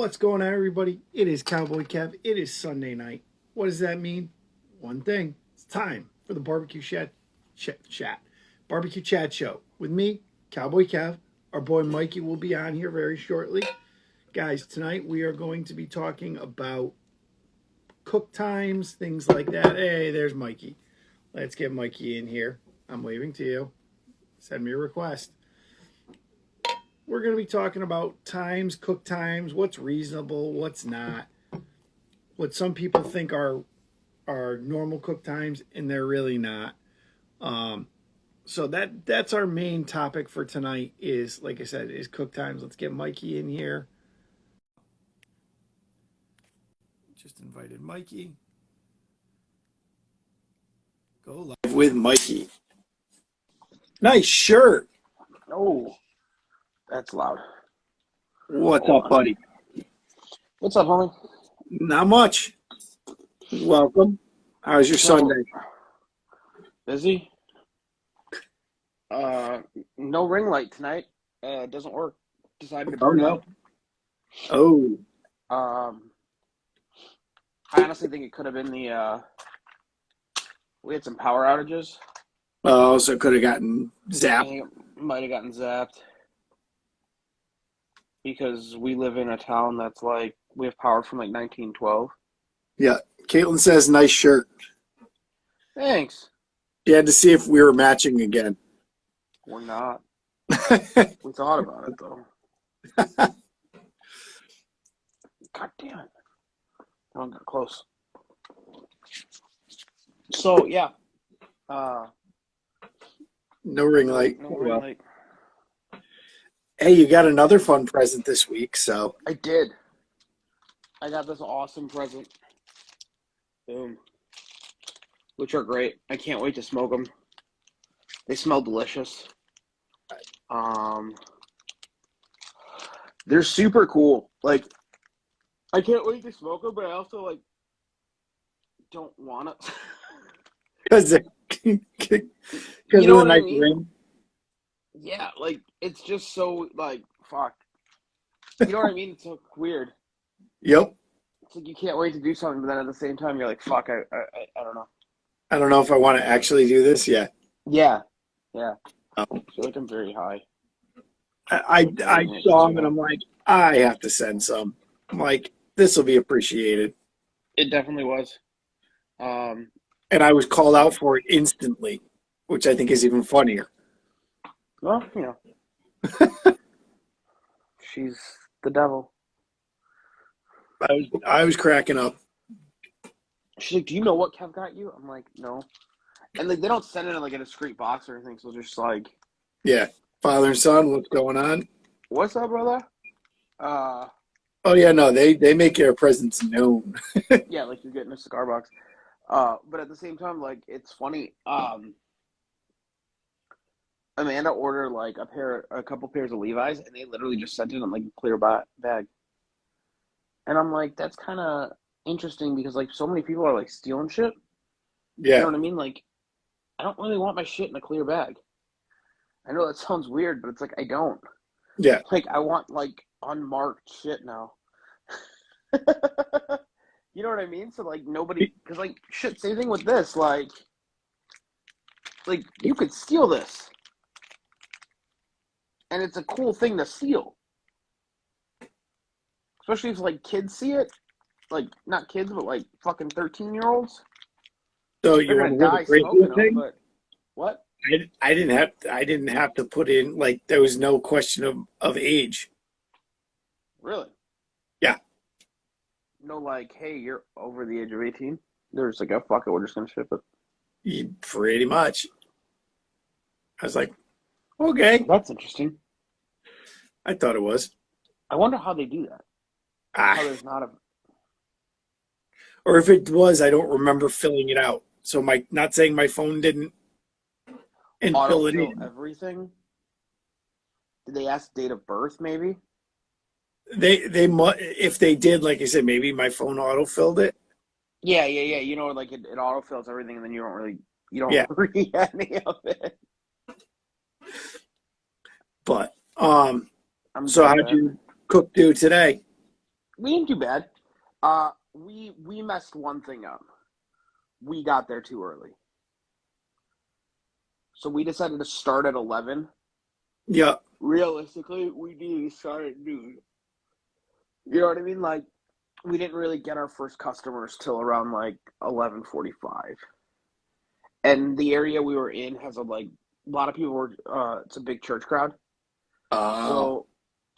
What's going on, everybody? It is Cowboy Kev. It is Sunday night. What does that mean? One thing. It's time for the BBQCHAT. Barbecue Chat Show. With me, Cowboy Kev. Our boy Mikey will be on here very shortly. Guys, tonight we are going to be talking about cook times, things like that. Hey, there's Mikey. Let's get Mikey in here. I'm waving to you. Send me a request. We're going to be talking about times, cook times, what's reasonable, what's not, what some people think are normal cook times, and they're really not. So that's our main topic for tonight is, like I said, is cook times. Let's get Mikey in here. Just invited Mikey. Go live with Mikey. Nice shirt. Oh, that's loud. What's up, buddy? What's up, homie? Not much. Welcome. How's your Sunday? Busy. No ring light tonight. Doesn't work. Decided to burn out. Oh. I honestly think it could have been we had some power outages. Oh, so it could have gotten zapped. Might have gotten zapped. Because we live in a town that's like, we have power from like 1912. Yeah. Caitlin says, nice shirt. Thanks. She had to see if we were matching again. We're not. We thought about it, though. God damn it. I got close. So, yeah. No ring light. No ring light. Hey, you got another fun present this week, so. I did. I got this awesome present. Boom. Which are great. I can't wait to smoke them. They smell delicious. They're super cool. Like, I can't wait to smoke them, but I also, like, don't want it. Because of the nice ring? Yeah, like, it's just so, like, fuck. You know what I mean? It's so weird. Yep. It's like you can't wait to do something, but then at the same time, you're like, fuck, I don't know. I don't know if I want to actually do this yet. Yeah. Yeah. Oh. I feel like I'm very high. I saw him, and I'm like, I have to send some. I'm like, this will be appreciated. It definitely was. And I was called out for it instantly, which I think is even funnier. Well, you know. She's the devil. I was cracking up. She's like, do you know what Kev got you? I'm like, no. And like, they don't send it in like a discreet box or anything, so just like, yeah, father and son, what's going on? What's up, brother? Oh yeah, no, they make their presence known. Yeah, like you're getting a cigar box. But at the same time, like, it's funny. Amanda ordered like a couple pairs of Levi's, and they literally just sent it in like a clear bag. And I'm like, that's kind of interesting because like so many people are like stealing shit. Yeah. You know what I mean? Like, I don't really want my shit in a clear bag. I know that sounds weird, but it's like I don't. Yeah. Like I want like unmarked shit now. You know what I mean? So like nobody, because like shit, same thing with this. Like you could steal this, and it's a cool thing to steal, especially if like kids see it. Like not kids, but like fucking 13-year-olds. So you want to die smoking thing? But what? I didn't have to put in, like, there was no question of age. Really? Yeah. No, like, hey, you're over the age of 18. They're just like, oh, fuck it, we're just gonna ship it. Pretty much. I was like, okay. That's interesting. I thought it was. I wonder how they do that. How there's not a. Or if it was, I don't remember filling it out. So not saying my phone didn't. And fill it in. Everything. Did they ask date of birth? Maybe. They if they did, like I said, maybe my phone auto-filled it. Yeah. You know, like it auto-fills everything, and then you don't read any of it. But so how'd you cook do today? We didn't do bad. We messed one thing up. We got there too early. So we decided to start at 11. Yeah. Realistically, we needed to start at noon. You know what I mean? Like, we didn't really get our first customers till around like 11:45. And the area we were in has a lot of people were it's a big church crowd. Oh, So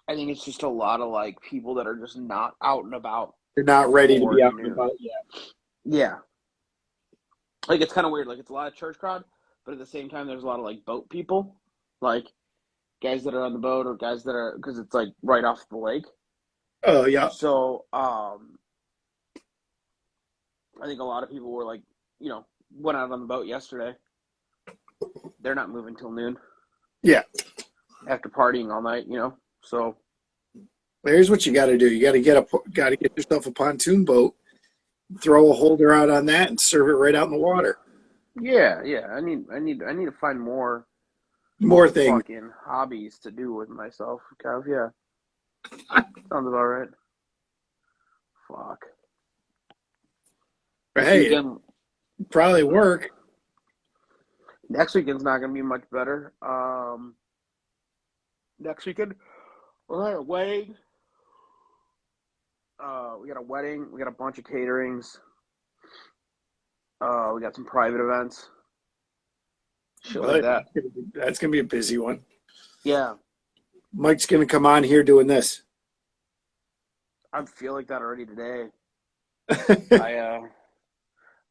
I think it's just a lot of like people that are just not out and about you're not ready to before be out and noon. about yet. Yeah. Like it's kind of weird. Like it's a lot of church crowd, but at the same time there's a lot of like boat people. Like guys that are on the boat or guys that are because it's like right off the lake. Oh, yeah. So I think a lot of people were like, went out on the boat yesterday. They're not moving till noon. Yeah. After partying all night, So Here's what you got to do. You got to get yourself a pontoon boat, throw a holder out on that, and serve it right out in the water. yeah. I need to find more Things. fucking hobbies to do with myself, Kev. Yeah, sounds about right. Fuck. Hey, it'd probably work. Next weekend's not gonna be much better. Next weekend we're at a wedding. We got a wedding. We got a bunch of caterings. We got some private events. Shit like that. That's gonna be a busy one. Yeah. Mike's gonna come on here doing this. I feel like that already today. I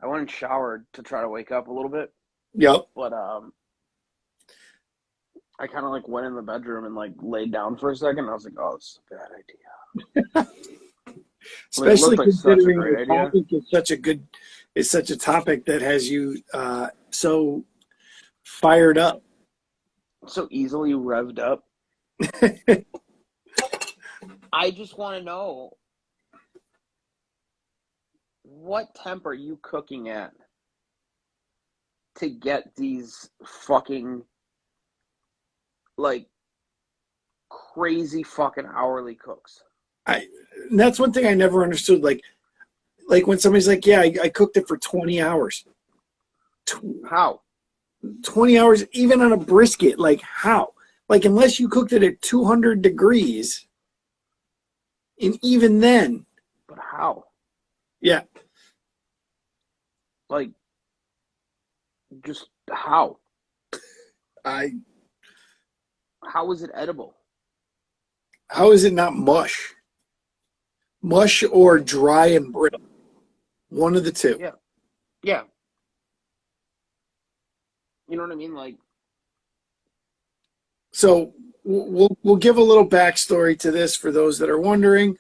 went and showered to try to wake up a little bit. Yep. But I kind of like went in the bedroom and like laid down for a second. And I was like, "Oh, this is a bad idea." Especially like considering such a great the idea. topic is such a topic that has you so fired up, So easily revved up. I just want to know, what temp are you cooking at to get these fucking like crazy fucking hourly cooks? And that's one thing I never understood. Like when somebody's like, "Yeah, I cooked it for 20 hours." How? 20 hours, even on a brisket? Like how? Like unless you cooked it at 200 degrees, and even then. But how? Yeah. Like, just how? How is it edible? How is it not mush? Mush or dry and brittle. One of the two. Yeah. Yeah. You know what I mean? Like, so we'll give a little backstory to this for those that are wondering.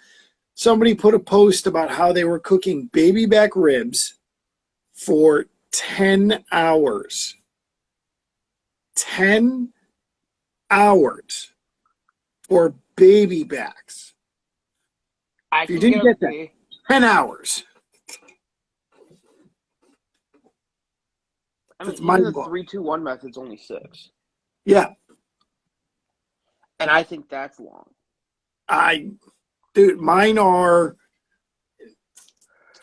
Somebody put a post about how they were cooking baby back ribs for 10 hours. 10 hours for baby backs. I If you can didn't get that, 10 hours. I mean, That's even the mind-blowing. 3-2-1 method's only 6. Yeah. And I think that's long. Dude, mine are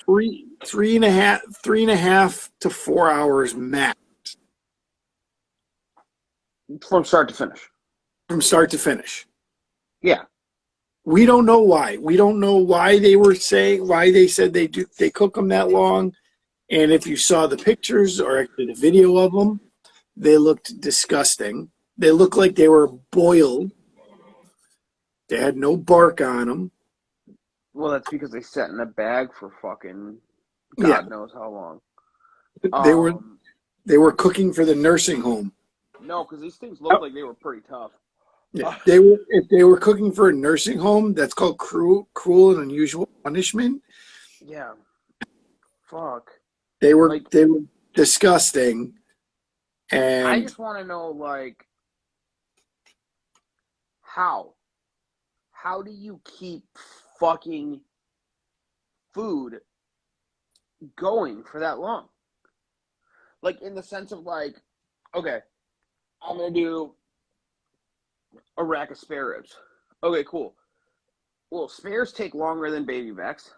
three and a half to 4 hours max From start to finish. from start to finish. Yeah. We don't know why. We don't know why they said they cook them that long. And if you saw the pictures or actually the video of them, they looked disgusting. They looked like they were boiled. They had no bark on them. Well, that's because they sat in a bag for fucking God knows how long. They were cooking for the nursing home. No, because these things looked like they were pretty tough. Yeah, if they were cooking for a nursing home, that's called cruel and unusual punishment. Yeah. Fuck. They were disgusting. And I just want to know, like, how? How do you keep fucking food going for that long? Like, in the sense of, like, okay, I'm going to do a rack of spare ribs. Okay, cool. Well, spares take longer than baby backs.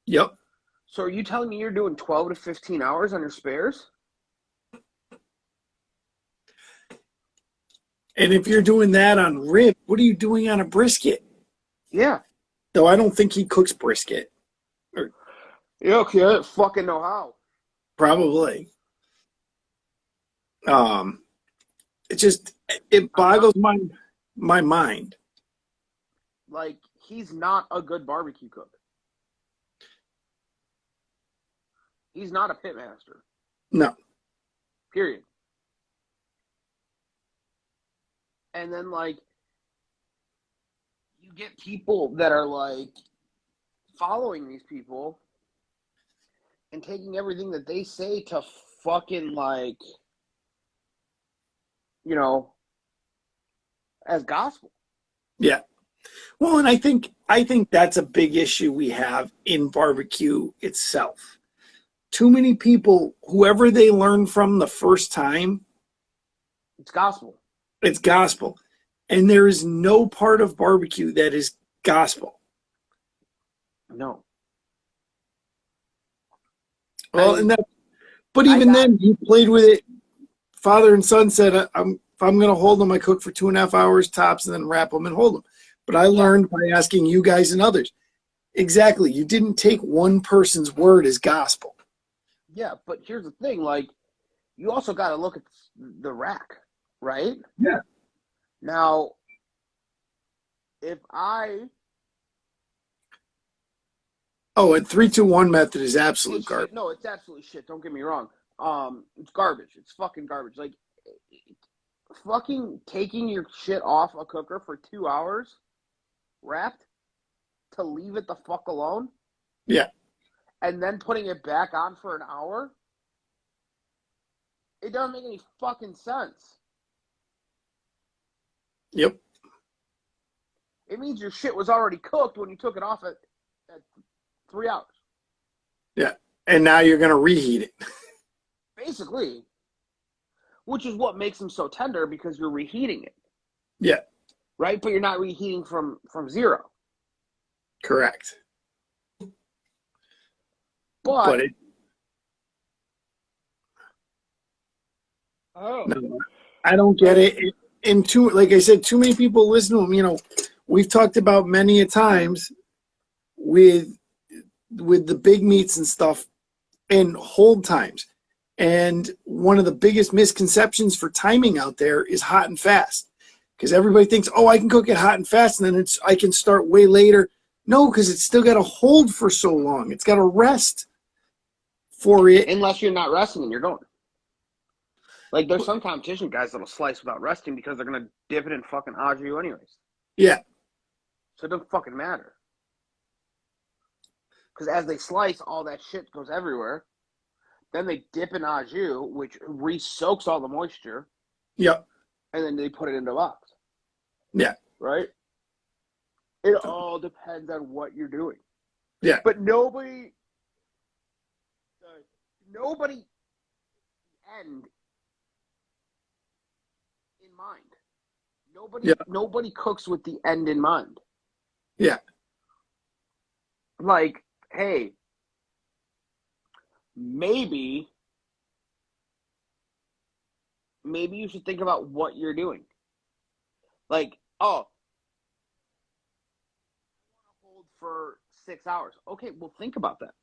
Yep. So are you telling me you're doing 12 to 15 hours on your spares? And if you're doing that on rib, what are you doing on a brisket? Yeah. Though I don't think he cooks brisket. Or Yeah, okay, I don't fucking know how. probably. It just it boggles my mind. Like, he's not a good barbecue cook. He's not a pitmaster. No. Period. And then, like, you get people that are, like, following these people and taking everything that they say to fucking, like, you know, as gospel. Yeah. Well, and I think that's a big issue we have in barbecue itself. Too many people, whoever they learn from the first time, It's gospel. it's gospel. And there is no part of barbecue that is gospel. No. Well, and that, but even then, you played with it. Father and son said, if I'm going to hold them, I cook for 2.5 hours tops and then wrap them and hold them. But I learned by asking you guys and others. Exactly. You didn't take one person's word as gospel. Yeah, but here's the thing. Like, you also got to look at the rack, right? Yeah. Now, if I... Oh, and 3-2-1 method is absolute garbage. No, it's absolutely shit. Don't get me wrong. It's garbage. It's fucking garbage. Like, fucking taking your shit off a cooker for 2 hours, wrapped, to leave it the fuck alone. Yeah. And then putting it back on for an hour. It doesn't make any fucking sense. Yep. It means your shit was already cooked when you took it off at 3 hours. Yeah. And now you're going to reheat it. Basically. Which is what makes them so tender, because you're reheating it. Yeah. Right? But you're not reheating from zero. Correct. But it, oh, no, I don't get it. And like I said, too many people listen to them. You know, we've talked about many a times with the big meats and stuff and hold times. And one of the biggest misconceptions for timing out there is hot and fast. Because everybody thinks, oh, I can cook it hot and fast, and then I can start way later. No, because it's still got to hold for so long. It's got to rest for it. Unless you're not resting and you're going. Like, there's some competition guys that'll slice without resting because they're going to dip it in fucking au jus anyways. Yeah. So it doesn't fucking matter. Because as they slice, all that shit goes everywhere. Then they dip in au jus, which re-soaks all the moisture. Yep. And then they put it into a box. Yeah. Right? It all depends on what you're doing. Yeah. But nobody end in mind. Nobody cooks with the end in mind. Yeah. Like, hey, maybe you should think about what you're doing. Like, oh, I want to hold for 6 hours. Okay, well, think about that.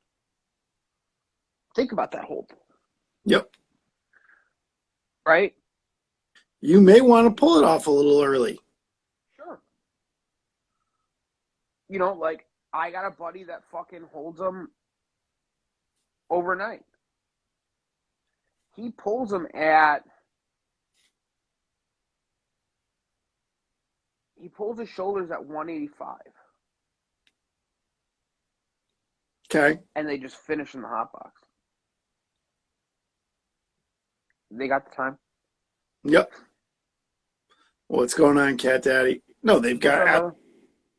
Think about that hold. Yep. Right? You may want to pull it off a little early. Sure. You know, like, I got a buddy that fucking holds them overnight. He pulls them he pulls his shoulders at 185. Okay. And they just finish in the hot box. They got the time? Yep. What's going on, Cat Daddy? No, they've got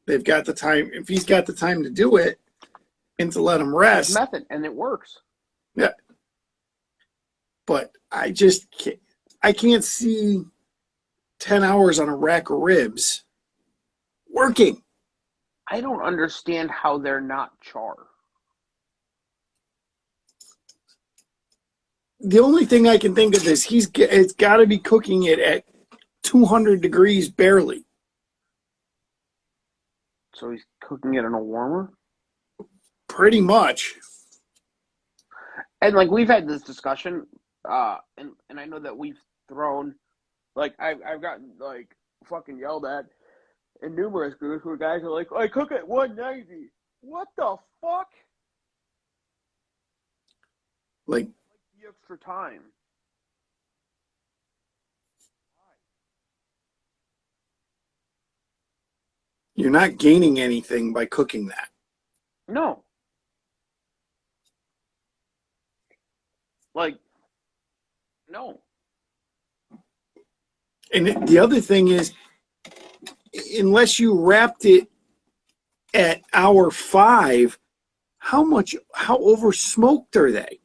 the time. If he's got the time to do it and to let him rest. It's method, and it works. Yeah. But I can't see 10 hours on a rack of ribs working. I don't understand how they're not char. The only thing I can think of is it's got to be cooking it at 200 degrees barely. So he's cooking it in a warmer? Pretty much. And like we've had this discussion, and I know that we've thrown, like I've gotten like fucking yelled at in numerous groups where guys are like, I cook at 190. What the fuck? Like The extra time. you're not gaining anything by cooking that. No. Like, no. And the other thing is, unless you wrapped it at hour 5, how over smoked are they?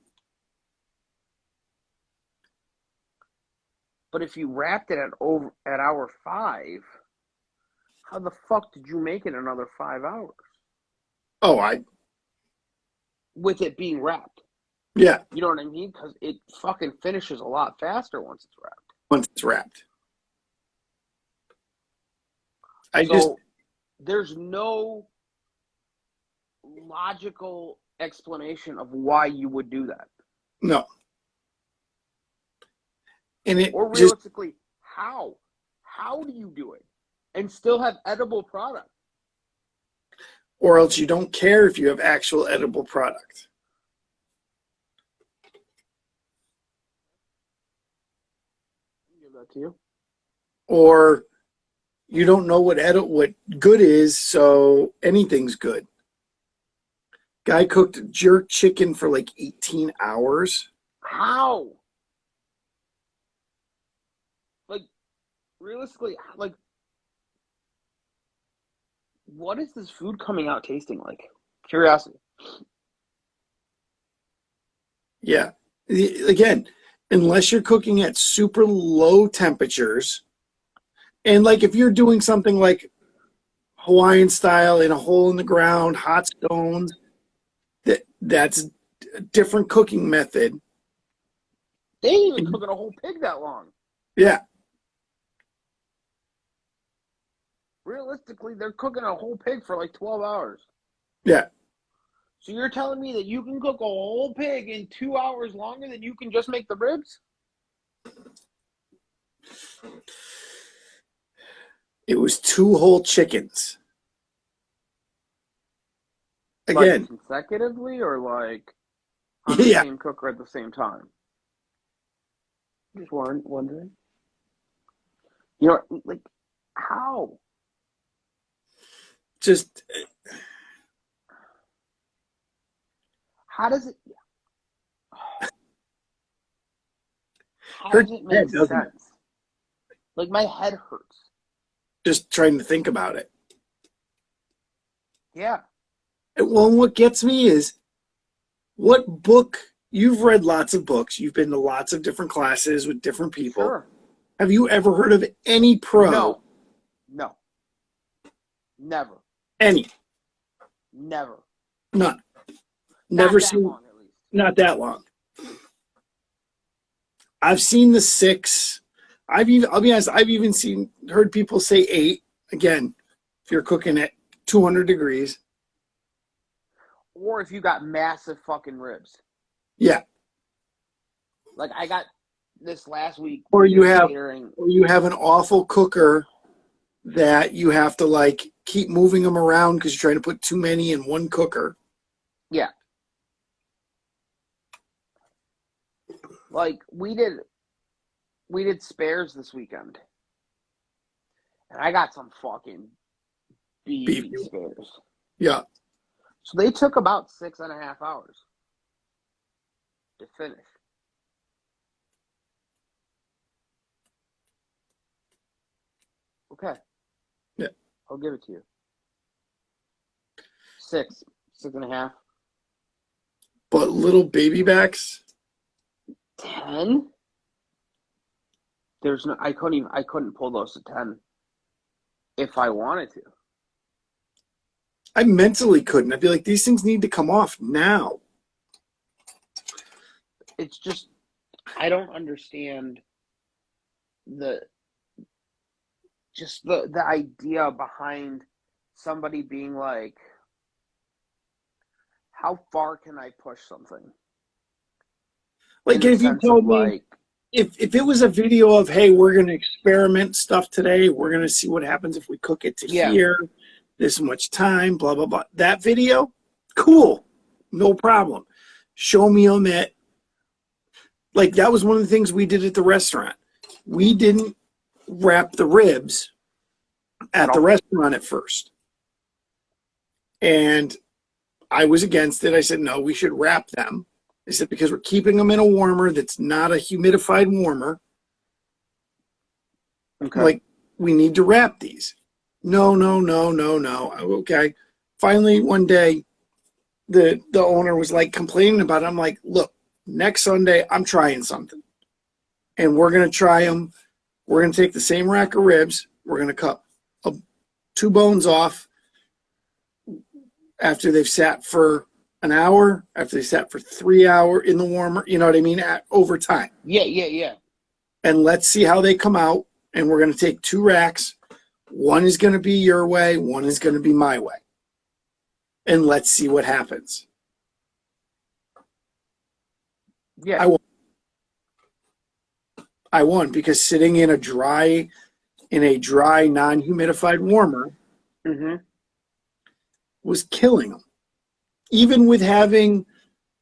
But if you wrapped it at hour 5, how the fuck did you make it another 5 hours? Oh, with it being wrapped. Yeah. You know what I mean? Because it fucking finishes a lot faster once it's wrapped. Once it's wrapped. There's no logical explanation of why you would do that. No. And or realistically, how? How do you do it and still have edible product? Or else you don't care if you have actual edible product. I'll give that to you. Or you don't know what good is, so anything's good. Guy cooked jerk chicken for like 18 hours. How? Like, realistically, like, what is this food coming out tasting like? Curiosity. Yeah. Again, unless you're cooking at super low temperatures, and like if you're doing something like Hawaiian style in a hole in the ground, hot stones, that's a different cooking method. They ain't even cooking a whole pig that long. Yeah. Realistically, they're cooking a whole pig for like 12 hours. Yeah. So you're telling me that you can cook a whole pig in 2 hours longer than you can just make the ribs? It was 2 whole chickens. Again. Like consecutively or like on the same cooker at the same time? Just wondering. You know, like, how? Just... How does it... How does it make sense? Like, my head hurts. Just trying to think about it. Yeah. Well, what gets me is, what book... You've read lots of books. You've been to lots of different classes with different people. Sure. Have you ever heard of any pro? No. Never. Any? Never. None. Never seen. Long, at least. Not that long. I've seen the 6. I'll be honest. I've even heard people say 8. Again, if you're cooking at 200 degrees. Or if you got massive fucking ribs. Yeah. Like I got this last week. Or you have an awful cooker that you have to like keep moving them around because you're trying to put too many in one cooker. Yeah. Like we did spares this weekend. And I got some fucking beefy spares. Yeah. So they took about 6.5 hours to finish. Okay. Yeah. I'll give it to you. 6.5. But little baby backs? 10? I couldn't pull those to 10 if I wanted to. I mentally couldn't. I'd be like, these things need to come off now. It's just, I don't understand the idea behind somebody being like, how far can I push something? Like, if you told me, if it was a video of, hey, we're going to experiment stuff today, we're going to see what happens if we cook it to here, this much time, blah, blah, blah. That video, cool, no problem. Show me them at, like, that was one of the things we did at the restaurant. We didn't wrap the ribs at the restaurant at first. And I was against it. I said, no, we should wrap them. I said, because we're keeping them in a warmer that's not a humidified warmer. Okay. Like, we need to wrap these. No. Okay. Finally, one day, the owner was like complaining about it. I'm like, look, next Sunday, I'm trying something. And we're going to try them. We're going to take the same rack of ribs. We're going to cut 2 bones off after they've sat for an hour, after they sat for 3 hours in the warmer, you know what I mean, over time. Yeah. And let's see how they come out. And we're going to take 2 racks. One is going to be your way. One is going to be my way. And let's see what happens. Yeah. I won because sitting in a dry, non-humidified warmer was killing them. Even with having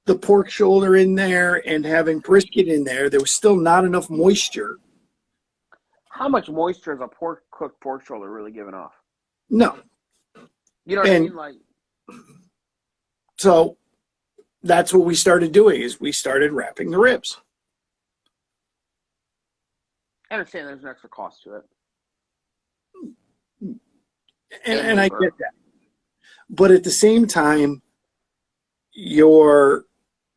the pork shoulder in there and having brisket in there, there was still not enough moisture. How much moisture is a cooked pork shoulder really giving off? No. You know what I mean? Like, so that's what we started doing, is we started wrapping the ribs. I understand there's an extra cost to it. And I get that. But at the same time, you're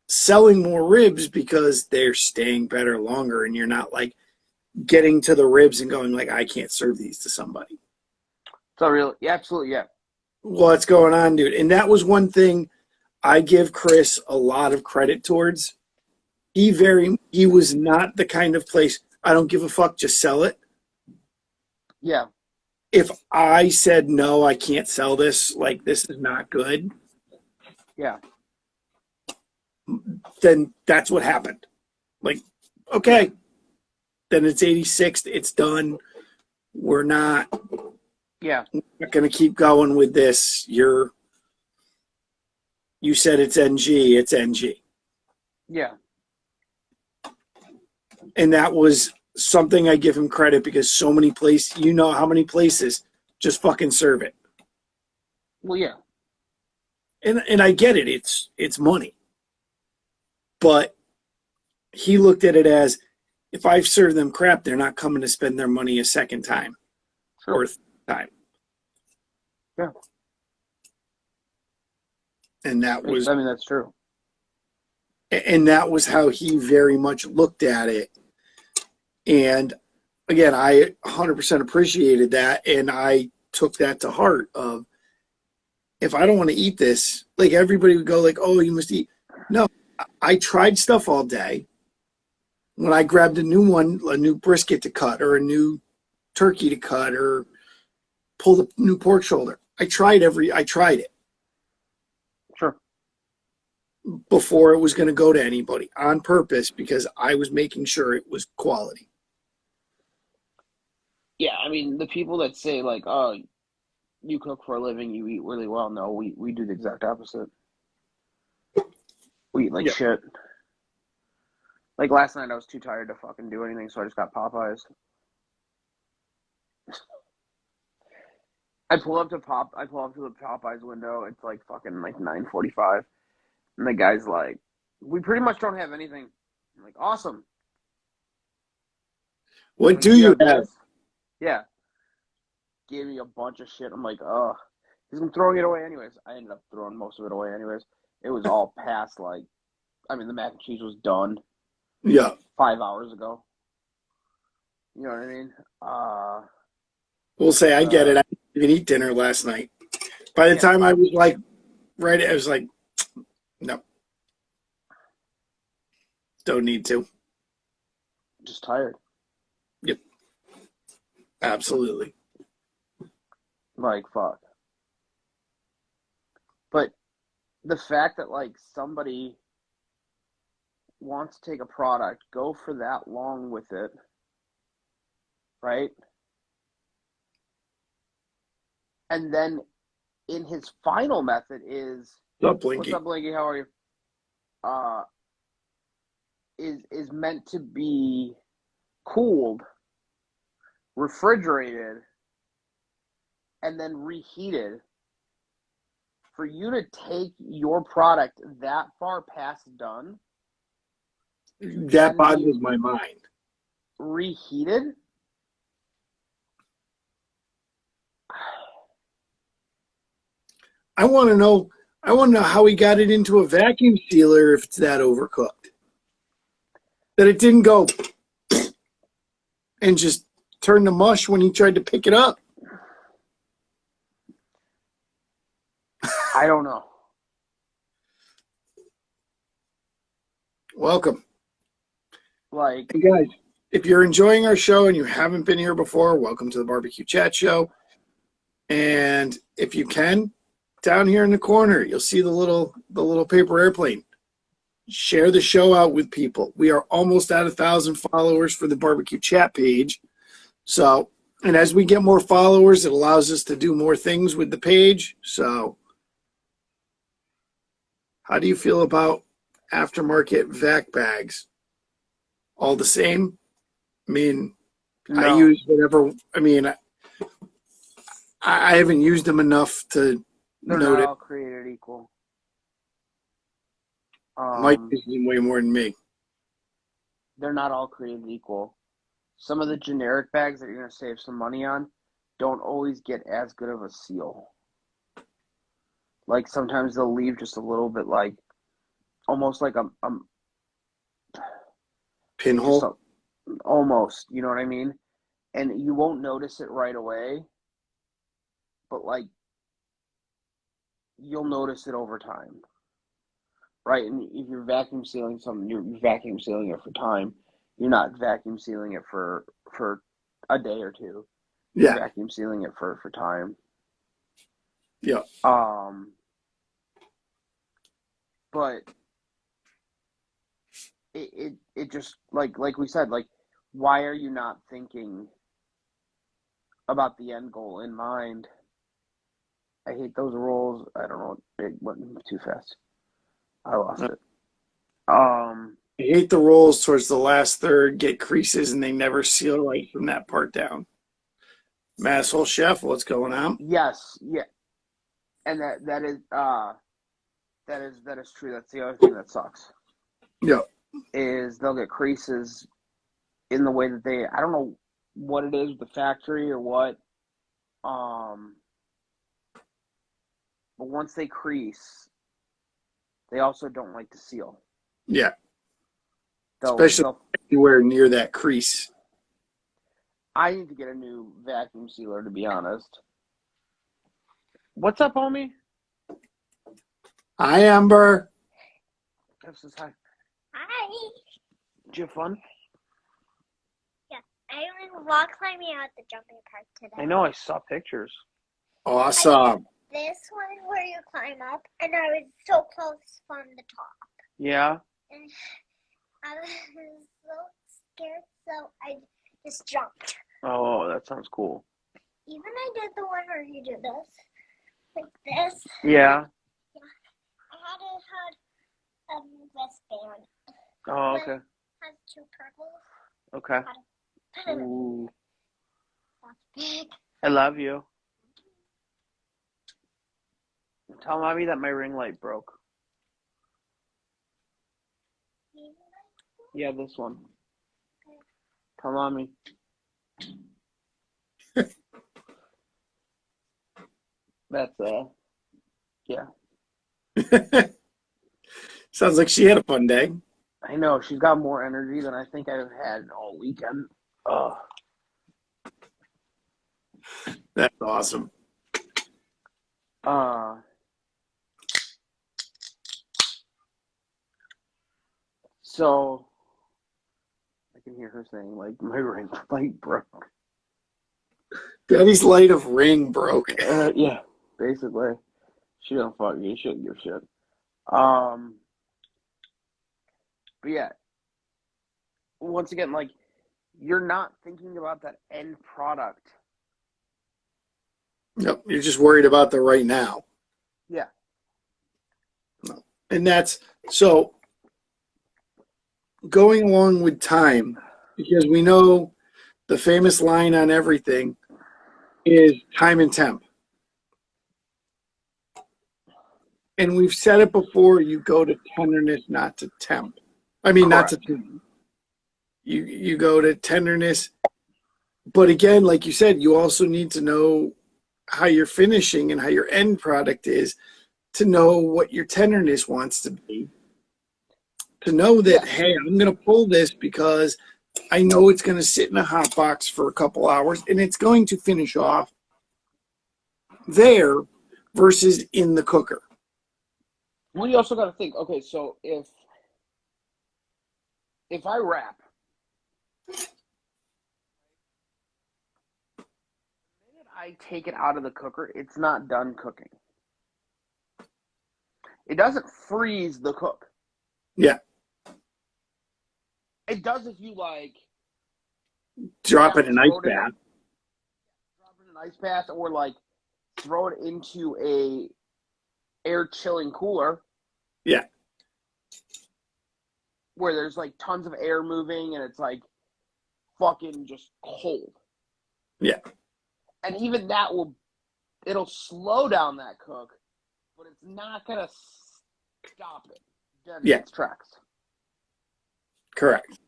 selling more ribs because they're staying better longer, and you're not like getting to the ribs and going like, I can't serve these to somebody. So really, yeah, absolutely, yeah. What's going on, dude? And that was one thing I give Chris a lot of credit towards. He was not the kind of place, I don't give a fuck, just sell it. Yeah. If I said, no, I can't sell this, like, this is not good. Yeah. Then that's what happened. Like, okay, then it's 86th, it's done. We're not going to keep going with this. You said it's NG, it's NG. Yeah. And that was something I give him credit, because so many places, you know how many places just fucking serve it. Well, yeah. And I get it. It's money. But he looked at it as, if I've served them crap, they're not coming to spend their money a second time or third time. Yeah. And that was, I mean, that's true. And that was how he very much looked at it. And again, I 100% appreciated that. And I took that to heart of, if I don't want to eat this, like, everybody would go like, oh, you must eat. No, I tried stuff all day. When I grabbed a new brisket to cut, or a new turkey to cut, or pull the new pork shoulder, I tried it. Sure. Before it was going to go to anybody, on purpose, because I was making sure it was quality. Yeah, I mean, the people that say like, oh, you cook for a living, you eat really well. No, we do the exact opposite. We eat like shit. Like last night, I was too tired to fucking do anything, so I just got Popeyes. I pull up to the Popeyes window. It's like fucking like 9:45, and the guy's like, "We pretty much don't have anything." I'm like, "Awesome. What do you have?" Yeah. Gave me a bunch of shit. I'm like, oh, he's throwing it away anyways. I ended up throwing most of it away anyways. It was all past, like, I mean, the mac and cheese was done. Yeah. 5 hours ago. You know what I mean? We'll say I get it. I didn't even eat dinner last night. By the time I was like, right, I was like, no, don't need to. Just tired. Yep. Absolutely. Like, fuck. But the fact that, like, somebody wants to take a product, go for that long with it, right? And then in his final method is, What's up, Blinky? what's up, Blinky? How are you? Is meant to be cooled, refrigerated, and then reheated. For you to take your product that far past done, That boggles my mind. Reheated? I want to know how he got it into a vacuum sealer if it's that overcooked. That it didn't go and just turn to mush when he tried to pick it up. I don't know. Welcome. Like, hey guys, if you're enjoying our show and you haven't been here before, welcome to the Barbecue Chat Show. And if you can, down here in the corner, you'll see the little paper airplane. Share the show out with people. We are almost at 1,000 followers for the Barbecue Chat page. So, and as we get more followers, it allows us to do more things with the page. So, how do you feel about aftermarket vac bags? All the same? I mean, no. I use whatever. I mean, I haven't used them enough to They're note not it. all created equal. Mike uses them way more than me. They're not all created equal. Some of the generic bags that you're going to save some money on don't always get as good of a seal. Like, sometimes they'll leave just a little bit, like, almost like a Pinhole? Almost, you know what I mean? And you won't notice it right away, but, like, you'll notice it over time, right? And if you're vacuum sealing something, you're vacuum sealing it for time. You're not vacuum sealing it for a day or two. You're vacuum sealing it for time. Yeah. But it just, like we said, like, why are you not thinking about the end goal in mind? I hate those rolls. I don't know. It went too fast. I lost it. I hate the rolls towards the last third, get creases, and they never seal right from that part down. Masshole Chef, what's going on? Yes, yeah. And that is true. That's the other thing that sucks. Yeah. Is they'll get creases in the way that they, I don't know what it is with the factory or what. But once they crease, they also don't like to seal. Yeah. Especially anywhere near that crease. I need to get a new vacuum sealer, to be honest. What's up, homie? Hi, Amber. Kev says hi. Hi. Did you have fun? Yeah, I went rock climbing at the jumping park today. I know, I saw pictures. Awesome. This one where you climb up, and I was so close from the top. Yeah? And I was so scared, so I just jumped. Oh, that sounds cool. Even I did the one where you do this. Like this. Yeah? Yeah. I had wristband. Oh, okay. It has two purples. Okay. Ooh. That's big. I love you. Tell mommy that my ring light broke. Yeah, this one. Tell mommy. That's yeah. Sounds like she had a fun day. I know, she's got more energy than I think I've had all weekend. Oh. That's awesome. So I can hear her saying, like, my ring light broke. Daddy's light of ring broke. Yeah, basically. She don't fuck you. She shouldn't give a shit. But yeah, once again, like, you're not thinking about that end product. Yep, you're just worried about the right now. Yeah. And that's so going along with time, because we know the famous line on everything is time and temp. And we've said it before, you go to tenderness, not to temp. I mean, Correct. not to temp. You go to tenderness. But again, like you said, you also need to know how you're finishing and how your end product is to know what your tenderness wants to be. To know that, hey, I'm going to pull this because I know it's going to sit in a hot box for a couple hours and it's going to finish off there versus in the cooker. Well, you also got to think, okay, so if I wrap, the minute I take it out of the cooker, it's not done cooking. It doesn't freeze the cook. Yeah. It does if you, like, drop it in an ice bath. Drop it in an ice bath, or, like, throw it into a air chilling cooler. Yeah. Where there's, like, tons of air moving and it's, like, fucking just cold. Yeah. And even that it'll slow down that cook, but it's not going to stop it dead in its tracks. Correct.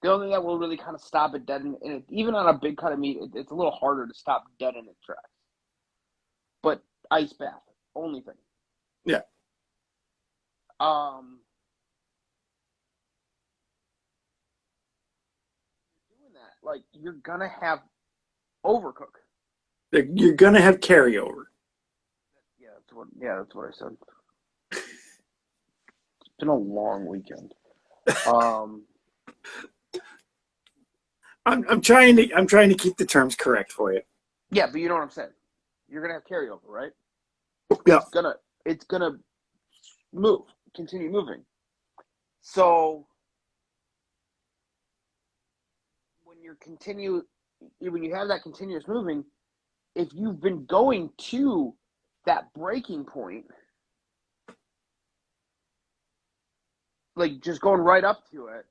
The only thing that will really kind of stop it dead in it, even on a big cut of meat, it's a little harder to stop dead in its tracks. But ice bath, only thing. Yeah. Doing that, like, you're gonna have overcook. You're gonna have carryover. Yeah, that's what I said. It's been a long weekend. I'm trying to keep the terms correct for you. Yeah, but you know what I'm saying. You're gonna have carryover, right? Yeah. It's gonna move, continue moving. So when you have that continuous moving, if you've been going to that breaking point, like just going right up to it,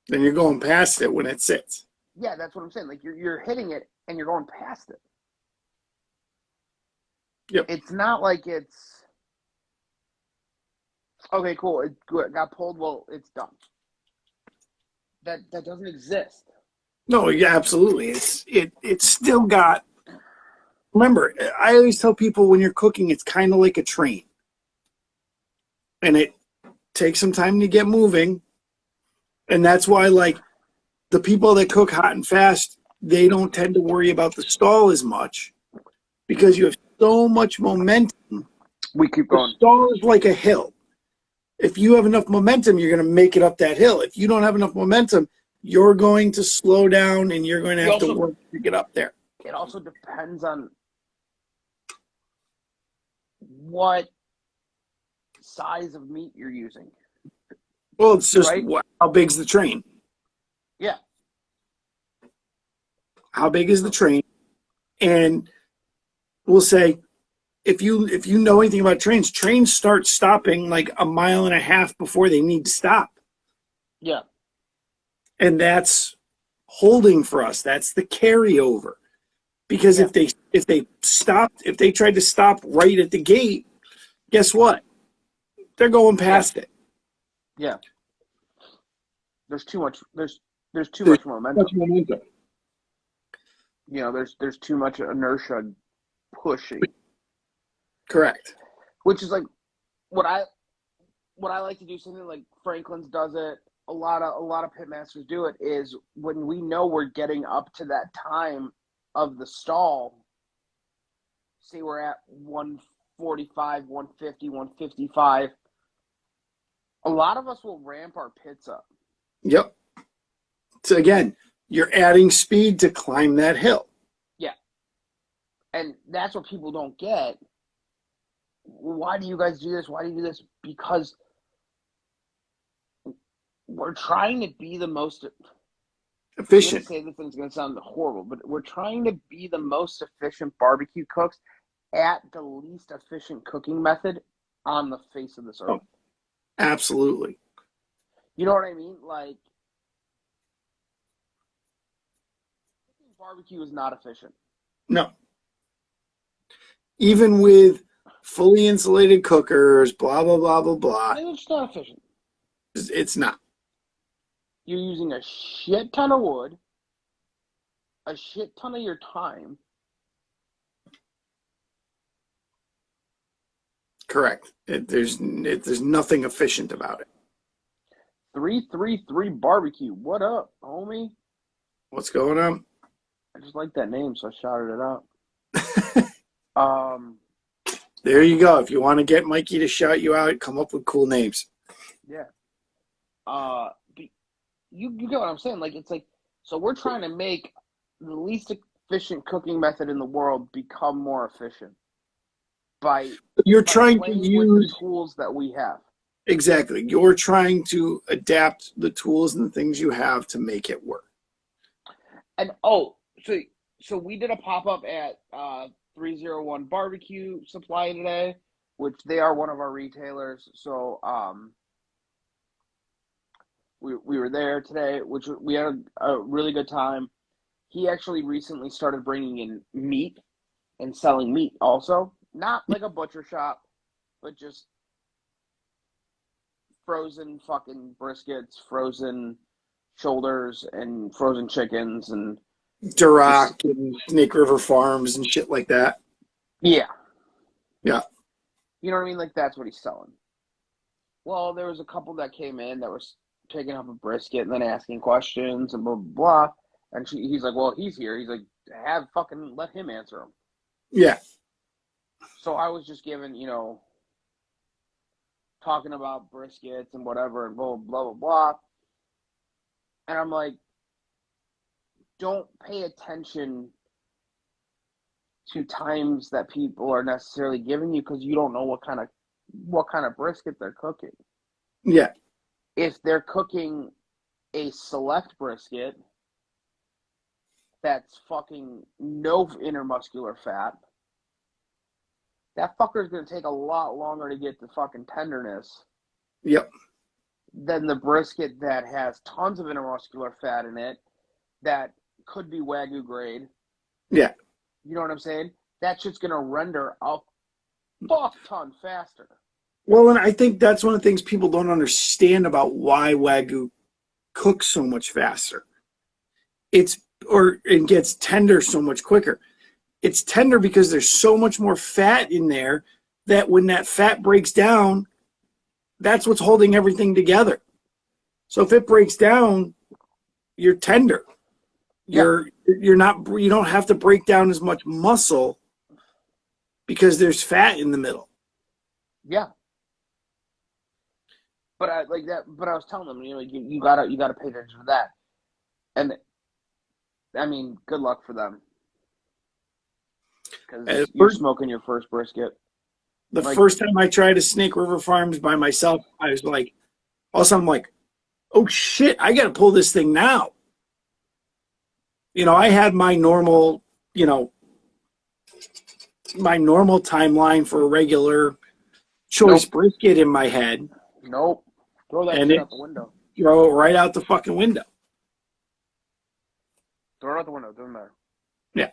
then you're going past it when it sits. Yeah, that's what I'm saying. Like you're hitting it and you're going past it. Yep. It's not like it's okay, cool. It got pulled. Well, it's done. That doesn't exist. No, yeah, absolutely. It's still got. Remember, I always tell people when you're cooking, it's kind of like a train, and it takes some time to get moving, and that's why, like, the people that cook hot and fast, they don't tend to worry about the stall as much because you have so much momentum. We keep going. The stall is like a hill. If you have enough momentum, you're going to make it up that hill. If you don't have enough momentum, you're going to slow down and you're going to have to work to get up there. It also depends on what size of meat you're using. Well, it's just right? How big's the train? Yeah. How big is the train? And we'll say, if you know anything about trains start stopping like a mile and a half before they need to stop. Yeah. And that's holding for us. That's the carryover. Because if they tried to stop right at the gate, guess what? They're going past it. Yeah. There's too much much momentum. You know, there's too much inertia pushing. Correct. Which is like what I like to do, something like Franklin's does it. a lot of pitmasters do it is when we know we're getting up to that time of the stall, say we're at 145, 150, 155, a lot of us will ramp our pits up. Yep. So again, you're adding speed to climb that hill. Yeah. And that's what people don't get. Why do you guys do this? Why do you do this? Because we're trying to be the most Efficient. I'm going to say this and it's going to sound horrible, but we're trying to be the most efficient barbecue cooks at the least efficient cooking method on the face of this earth. Oh, absolutely. You know what I mean? Like, cooking barbecue is not efficient. No. Even with fully insulated cookers, blah, blah, blah, blah, blah. It's not efficient. It's not. You're using a shit ton of wood, a shit ton of your time. Correct. There's nothing efficient about it. 333 barbecue. What up, homie? What's going on? I just like that name, so I shouted it out. There you go. If you want to get Mikey to shout you out, come up with cool names. Yeah. But you get what I'm saying? Like, it's like, so we're trying to make the least efficient cooking method in the world become more efficient by trying to playing use with the tools that we have. Exactly. You're trying to adapt the tools and the things you have to make it work. And so we did a pop-up at 301 Barbecue Supply today, which they are one of our retailers. So we were there today, which we had a really good time. He actually recently started bringing in meat and selling meat also. Not like a butcher shop, but just frozen fucking briskets, frozen shoulders, and frozen chickens, and Duroc and Snake River Farms and shit like that. Yeah. Yeah. You know what I mean? Like, that's what he's selling. Well, there was a couple that came in that was taking up a brisket and then asking questions and blah, blah, blah. And he's like, well, he's here. He's like, let him answer them. Yeah. So I was just giving, talking about briskets and whatever and blah, blah, blah, blah. And I'm like, don't pay attention to times that people are necessarily giving you because you don't know what kind of brisket they're cooking. Yeah. If they're cooking a select brisket that's fucking no intermuscular fat, that fucker's going to take a lot longer to get the fucking tenderness. Yep. Than the brisket that has tons of intermuscular fat in it that could be Wagyu grade. Yeah. You know what I'm saying? That shit's going to render a fuck ton faster. Well, and I think that's one of the things people don't understand about why Wagyu cooks so much faster. It gets tender so much quicker. It's tender because there's so much more fat in there that when that fat breaks down, that's what's holding everything together. So if it breaks down, you're tender. Yeah. You don't have to break down as much muscle because there's fat in the middle. Yeah. But I was telling them, you gotta pay attention to that. And I mean, good luck for them. Because you're smoking your first brisket. The first time I tried a Snake River Farms by myself, I was like, all of a sudden I'm like, oh shit, I got to pull this thing now. I had my normal timeline for a regular choice brisket in my head. Nope. Throw that shit out the window. Throw it right out the fucking window. Throw it out the window. Doesn't matter. Yeah.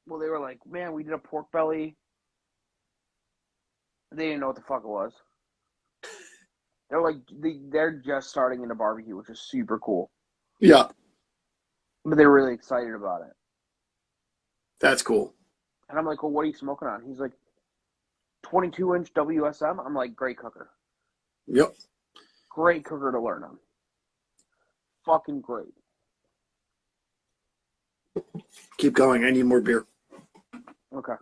Well, they were like, man, we did a pork belly. They didn't know what the fuck it was. They're like, they're just starting into barbecue, which is super cool. Yeah. But they're really excited about it. That's cool. And I'm like, well, what are you smoking on? He's like, 22-inch WSM. I'm like, great cooker. Yep. Great cooker to learn on. Fucking great. Keep going. I need more beer. Okay.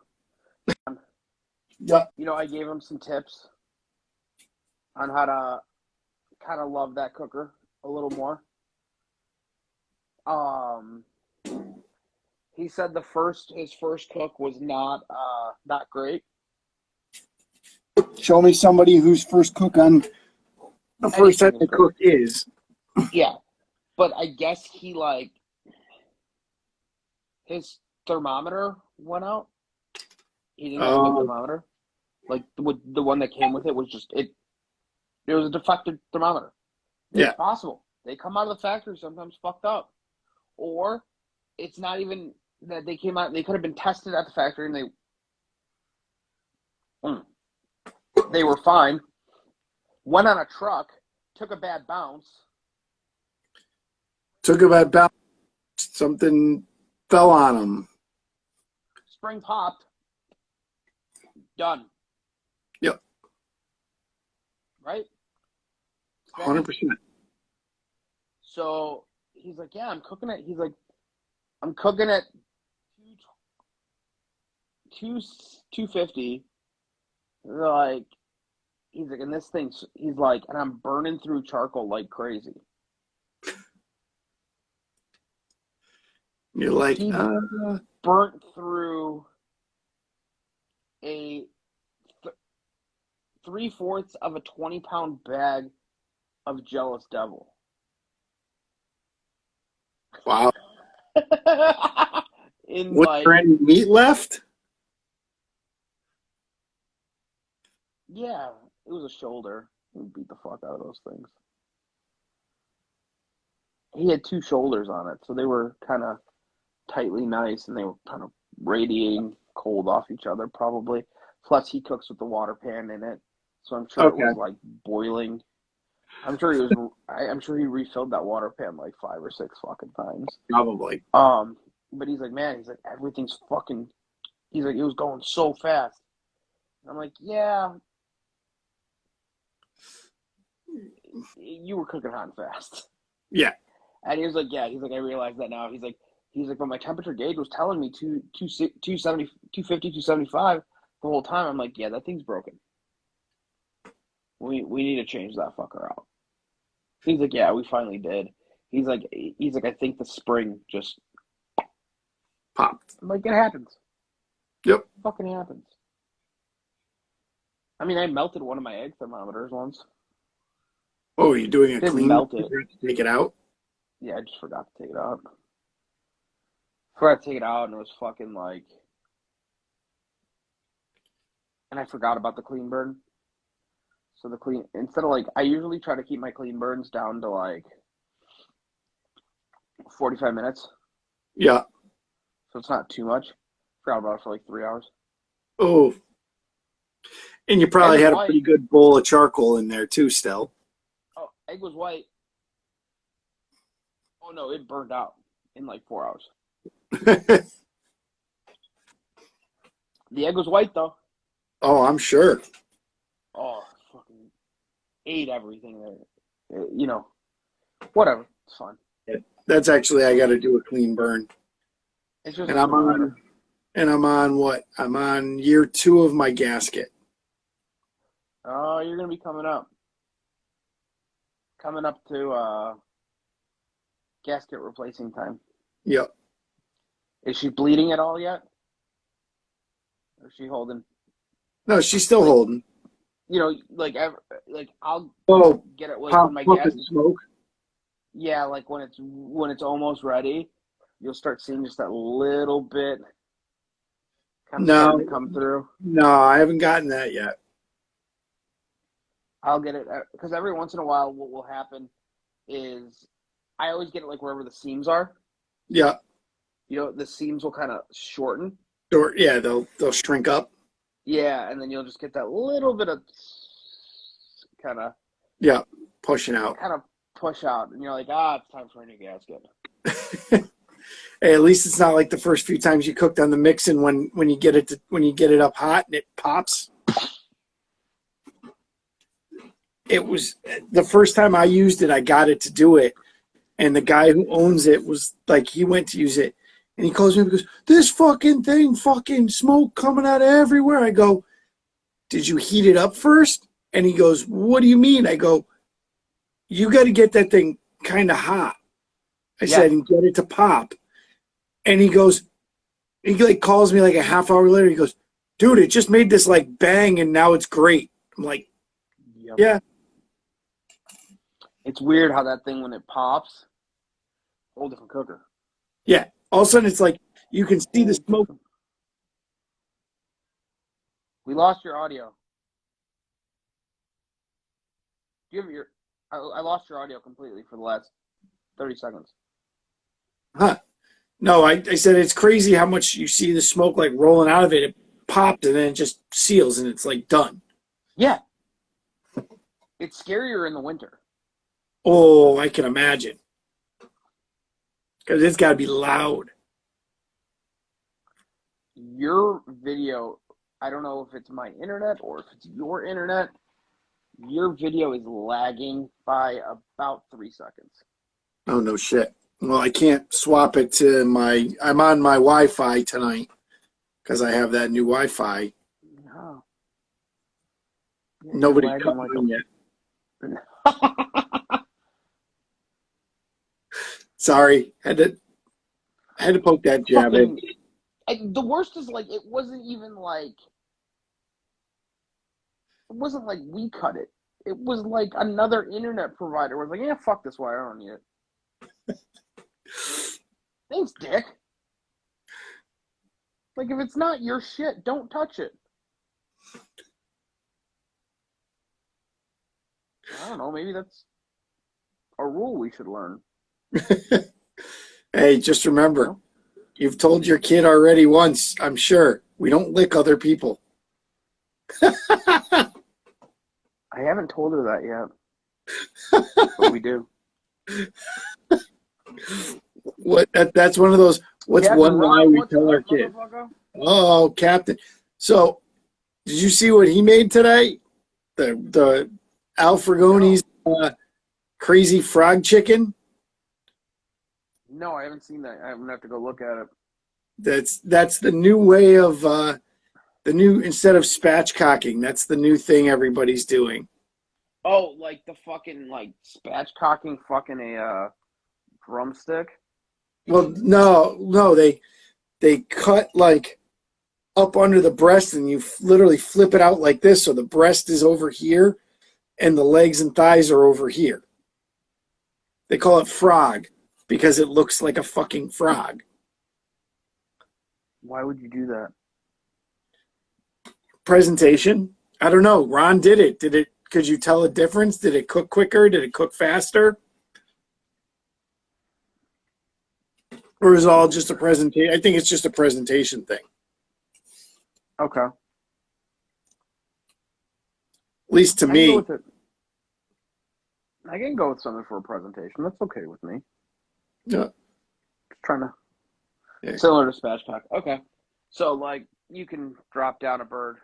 Yeah. You know, I gave him some tips on how to kind of love that cooker a little more. He said his first cook was not great. Show me somebody whose first cook on the first time Anything they is great. cook is. Yeah, but I guess he like his thermometer went out. He didn't have a good thermometer. Like the one that came with it was just it. It was a defective thermometer. Yeah. It's possible they come out of the factory sometimes fucked up, or it's not even that they came out. They could have been tested at the factory and they were fine. Went on a truck, took a bad bounce. Took a bad bounce. Something fell on them. Spring popped. Done. Yep. Right? 100%. So he's like, yeah, I'm cooking it. He's like, I'm cooking at 250. Like, he's like, and this thing, he's like, and I'm burning through charcoal like crazy. You're like, he burnt through a 3/4 of a 20-pound bag of Jealous Devil. wow. In Was like, there any meat left? yeah, it was a shoulder. We beat the fuck out of those things. He had 2 shoulders on it, so they were kind of tightly nice, and they were kind of radiating cold off each other, probably. Plus, he cooks with the water pan in it, so I'm sure it was like boiling. I'm sure he refilled that water pan like 5 or 6 fucking times. Probably. But he's like, man, he's like, everything's fucking. He's like, it was going so fast. And I'm like, yeah, you were cooking hot and fast. Yeah. And he was like, yeah. He's like, I realize that now. He's like, but my temperature gauge was telling me 270, 250, 275 the whole time. I'm like, yeah, that thing's broken. We need to change that fucker out. He's like, yeah, we finally did. He's like, I think the spring just popped. I'm like, it happens. Yep. It fucking happens. I mean, I melted one of my egg thermometers once. Oh, you're doing a Didn't clean? melt it. You forgot to take it out? Yeah, I just forgot to take it out. Forgot to take it out, and it was fucking like. And I forgot about the clean burn. So instead of like, I usually try to keep my clean burns down to like 45 minutes. Yeah. So it's not too much. Forgot about it for like 3 hours. Oh. And you probably had a pretty good bowl of charcoal in there too still. Oh, egg was white. Oh no, it burned out in like 4 hours. The egg was white though. Oh, I'm sure. Oh, fucking ate everything there. You know, whatever. It's fine. That's actually, I got to do a clean burn. It's just and I'm on what? I'm on year 2 of my gasket. Oh, you're gonna be coming up to gasket replacing time. Yep. Is she bleeding at all yet? Or is she holding? No, she's still holding. You know, like I'll get it like when my gasket smoke. Yeah, like when it's almost ready, you'll start seeing just that little bit kind of starting to come through. No, I haven't gotten that yet. I'll get it because every once in a while, what will happen is I always get it like wherever the seams are. Yeah. You know, the seams will kind of shorten. Or, yeah, they'll shrink up. Yeah, and then you'll just get that little bit of kind of pushing out. Kind of push out, and you're like, it's time for a new gasket. Hey, at least it's not like the first few times you cooked on the mixin when you get it up hot and it pops. it was the first time I used it, I got it to do it. And the guy who owns it was like, he went to use it. And he calls me up and goes, this fucking thing, fucking smoke coming out of everywhere. I go, did you heat it up first? And he goes, what do you mean? I go, you got to get that thing kind of hot. I said, and get it to pop. And he goes, he like calls me like a half hour later. He goes, dude, it just made this like bang and now it's great. I'm like, yeah. It's weird how that thing, when it pops, whole different cooker. Yeah. All of a sudden it's like you can see the smoke. We lost your audio. Do you have your? I lost your audio completely for the last 30 seconds. Huh. No, I said it's crazy how much you see the smoke like rolling out of it. It popped and then it just seals and it's like done. Yeah. It's scarier in the winter. Oh, I can imagine. Because it's got to be loud. Your video, I don't know if it's my internet or if it's your internet. Your video is lagging by about 3 seconds. Oh, no shit. Well, I can't swap it to my... I'm on my Wi-Fi tonight because I have that new Wi-Fi. No. Yeah, Nobody cut mine yet. Sorry. Had to poke that jab in. The worst is, like, it wasn't like we cut it. It was like another internet provider was like, yeah, fuck this wire, I don't need it. Thanks, dick. Like, if it's not your shit, don't touch it. I don't know, maybe that's a rule we should learn. Hey, just remember, you've told your kid already once, I'm sure, we don't lick other people. I haven't told her that yet. But we do. What? That's one of those, what's Captain one lie we tell our up, kid? motherfucker? Oh, Captain. So, did you see what he made today? The Alfregoni's crazy frog chicken? No, I haven't seen that. I'm going to have to go look at it. That's the new way of instead of spatchcocking, that's the new thing everybody's doing. Oh, like the fucking like spatchcocking fucking a drumstick? Well, no, they cut like up under the breast and you literally flip it out like this, so the breast is over here and the legs and thighs are over here. They call it frog because it looks like a fucking frog. Why would you do that? Presentation? I don't know. Ron did it. Could you tell a difference? Did it cook quicker? Did it cook faster? Or is it all just a presentation? I think it's just a presentation thing. Okay. At least to me. I can go with something for a presentation. That's okay with me. Yeah. Just trying to... Similar to spatchcock. Okay. So, like, you can drop down a bird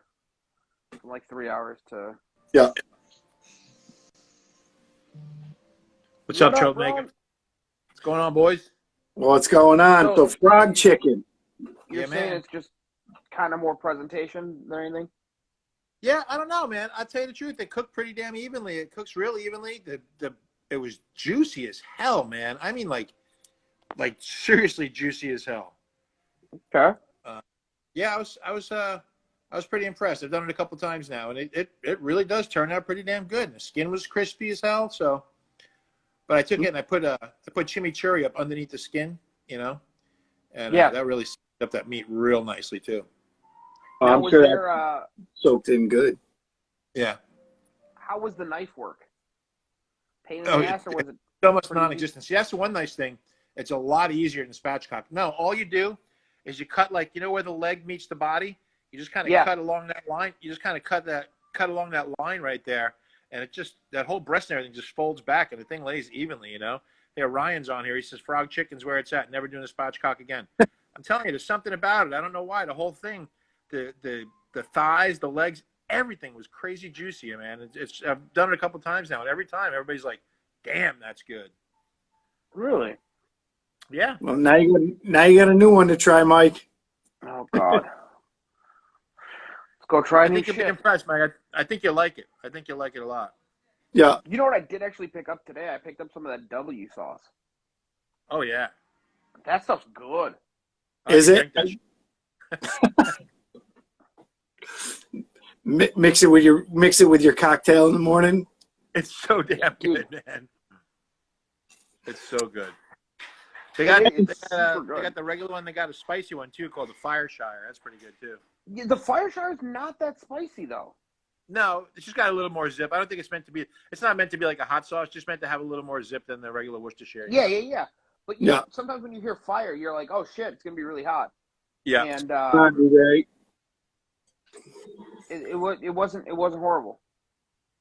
from, like, 3 hours to... Yeah. What's up, Troublemaker? What's going on, boys? What's going on? So, the frog chicken. You're saying it's just kind of more presentation than anything? Yeah, I don't know, man. I'll tell you the truth. It cooked pretty damn evenly. It cooks real evenly. It was juicy as hell, man. I mean, like seriously juicy as hell. Okay. Yeah, I was pretty impressed. I've done it a couple times now, and it really does turn out pretty damn good. And the skin was crispy as hell. So, but I took it and I put chimichurri up underneath the skin, you know, and that really soaked up that meat real nicely too. Now, I'm sure that soaked in good. Yeah. How was the knife work? Pain in the ass, or was it almost non-existent? See, that's the one nice thing. It's a lot easier than spatchcock. No, all you do is you cut, like, you know where the leg meets the body? You just kind of cut along that line. You just kind of cut along that line right there, and it just, that whole breast and everything just folds back, and the thing lays evenly, you know? Hey, Ryan's on here. He says frog chicken's where it's at. Never doing a spatchcock again. I'm telling you, there's something about it. I don't know why. The whole thing, the thighs, the legs, everything was crazy juicy, man. It's I've done it a couple times now, and every time everybody's like, "Damn, that's good." Really? Yeah. Well, now you got a new one to try, Mike. Oh God. Let's go try I new think you'll be shit. impressed, Mike. I think you'll like it. I think you'll like it a lot. Yeah. You know what I did actually pick up today? I picked up some of that W sauce. Oh yeah. That stuff's good. Is I it? drink that Mix it with your cocktail in the morning. It's so damn good, man. It's so good. They got the regular one. They got a spicy one too, called the Fireshire. That's pretty good too. Yeah, the Fireshire is not that spicy though. No, it's just got a little more zip. I don't think it's meant to be. It's not meant to be like a hot sauce. It's just meant to have a little more zip than the regular Worcestershire. Yeah. But you know, sometimes when you hear fire, you're like, "Oh shit, it's gonna be really hot." Yeah. And Right. it wasn't horrible.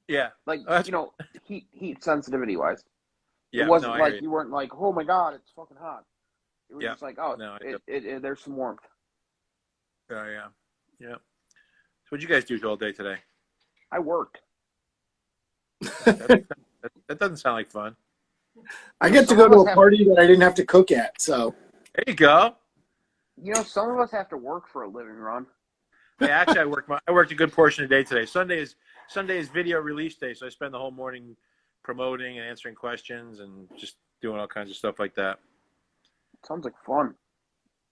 Yeah. Like you know, heat sensitivity wise. Yeah. It wasn't like you weren't like, "Oh my God, it's fucking hot." It was just like, "Oh, no, there's some warmth." Oh yeah. Yeah. So what'd you guys do all day today? I worked. That doesn't sound like fun. I get to go to a party that I didn't have to cook at, so. There you go. You know, some of us have to work for a living, Ron. Yeah, actually, I worked a good portion of the day today. Sunday is video release day, so I spend the whole morning promoting and answering questions and just doing all kinds of stuff like that. Sounds like fun.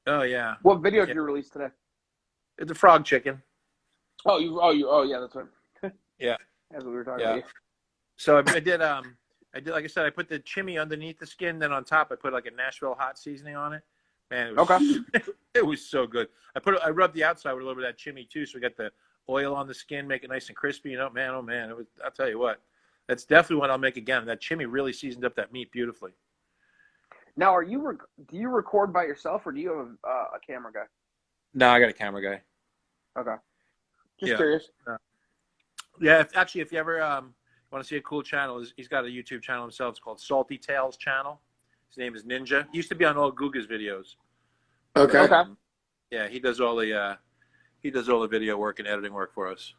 Oh yeah. What video did you release today? The frog chicken. Oh yeah, that's right. Yeah. That's what we were talking about. So I did like I said, I put the chimney underneath the skin, then on top I put like a Nashville hot seasoning on it. Man, it was it was so good. I rubbed the outside with a little bit of that chimney too, so we got the oil on the skin, make it nice and crispy. You know, man, oh man, I'll tell you what, that's definitely what I'll make again. That chimney really seasoned up that meat beautifully. Now, do you record by yourself or do you have a camera guy? No, I got a camera guy. Okay, just curious. Yeah, if you ever want to see a cool channel, he's got a YouTube channel himself. It's called Salty Tales Channel. His name is Ninja. He used to be on all Guga's videos. Okay. Yeah, he does all the video work and editing work for us.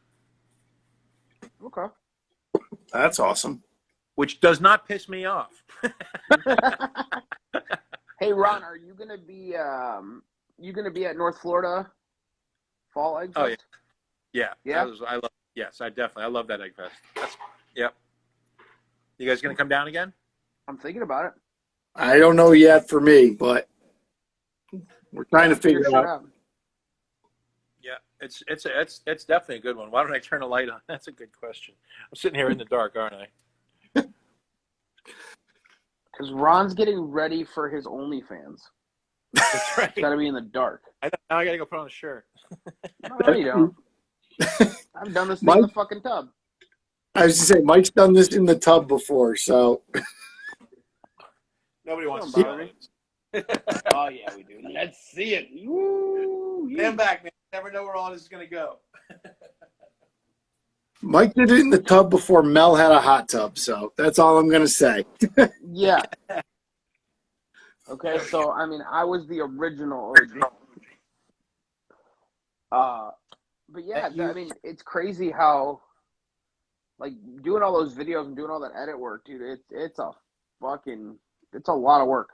Okay. That's awesome. Which does not piss me off. Hey Ron, are you gonna be at North Florida Fall Egg Fest? Oh yeah. Yeah. I love that Egg Fest. Yep. You guys gonna come down again? I'm thinking about it. I don't know yet for me, but we're trying to figure it out. Yeah, it's definitely a good one. Why don't I turn a light on? That's a good question. I'm sitting here in the dark, aren't I? Because Ron's getting ready for his OnlyFans. That's right. It's got to be in the dark. Now I got to go put on a shirt. No, you don't. I've done this thing in the fucking tub. I was going to say, Mike's done this in the tub before, so. Nobody wants to see it. Oh, yeah, we do. Let's see it. Woo, Stand back, man. Never know where all this is going to go. Mike did it in the tub before Mel had a hot tub, so that's all I'm going to say. Yeah. Okay, so, I mean, I was the original OG. But yeah, I mean, it's crazy how, like, doing all those videos and doing all that edit work, dude, it's a lot of work.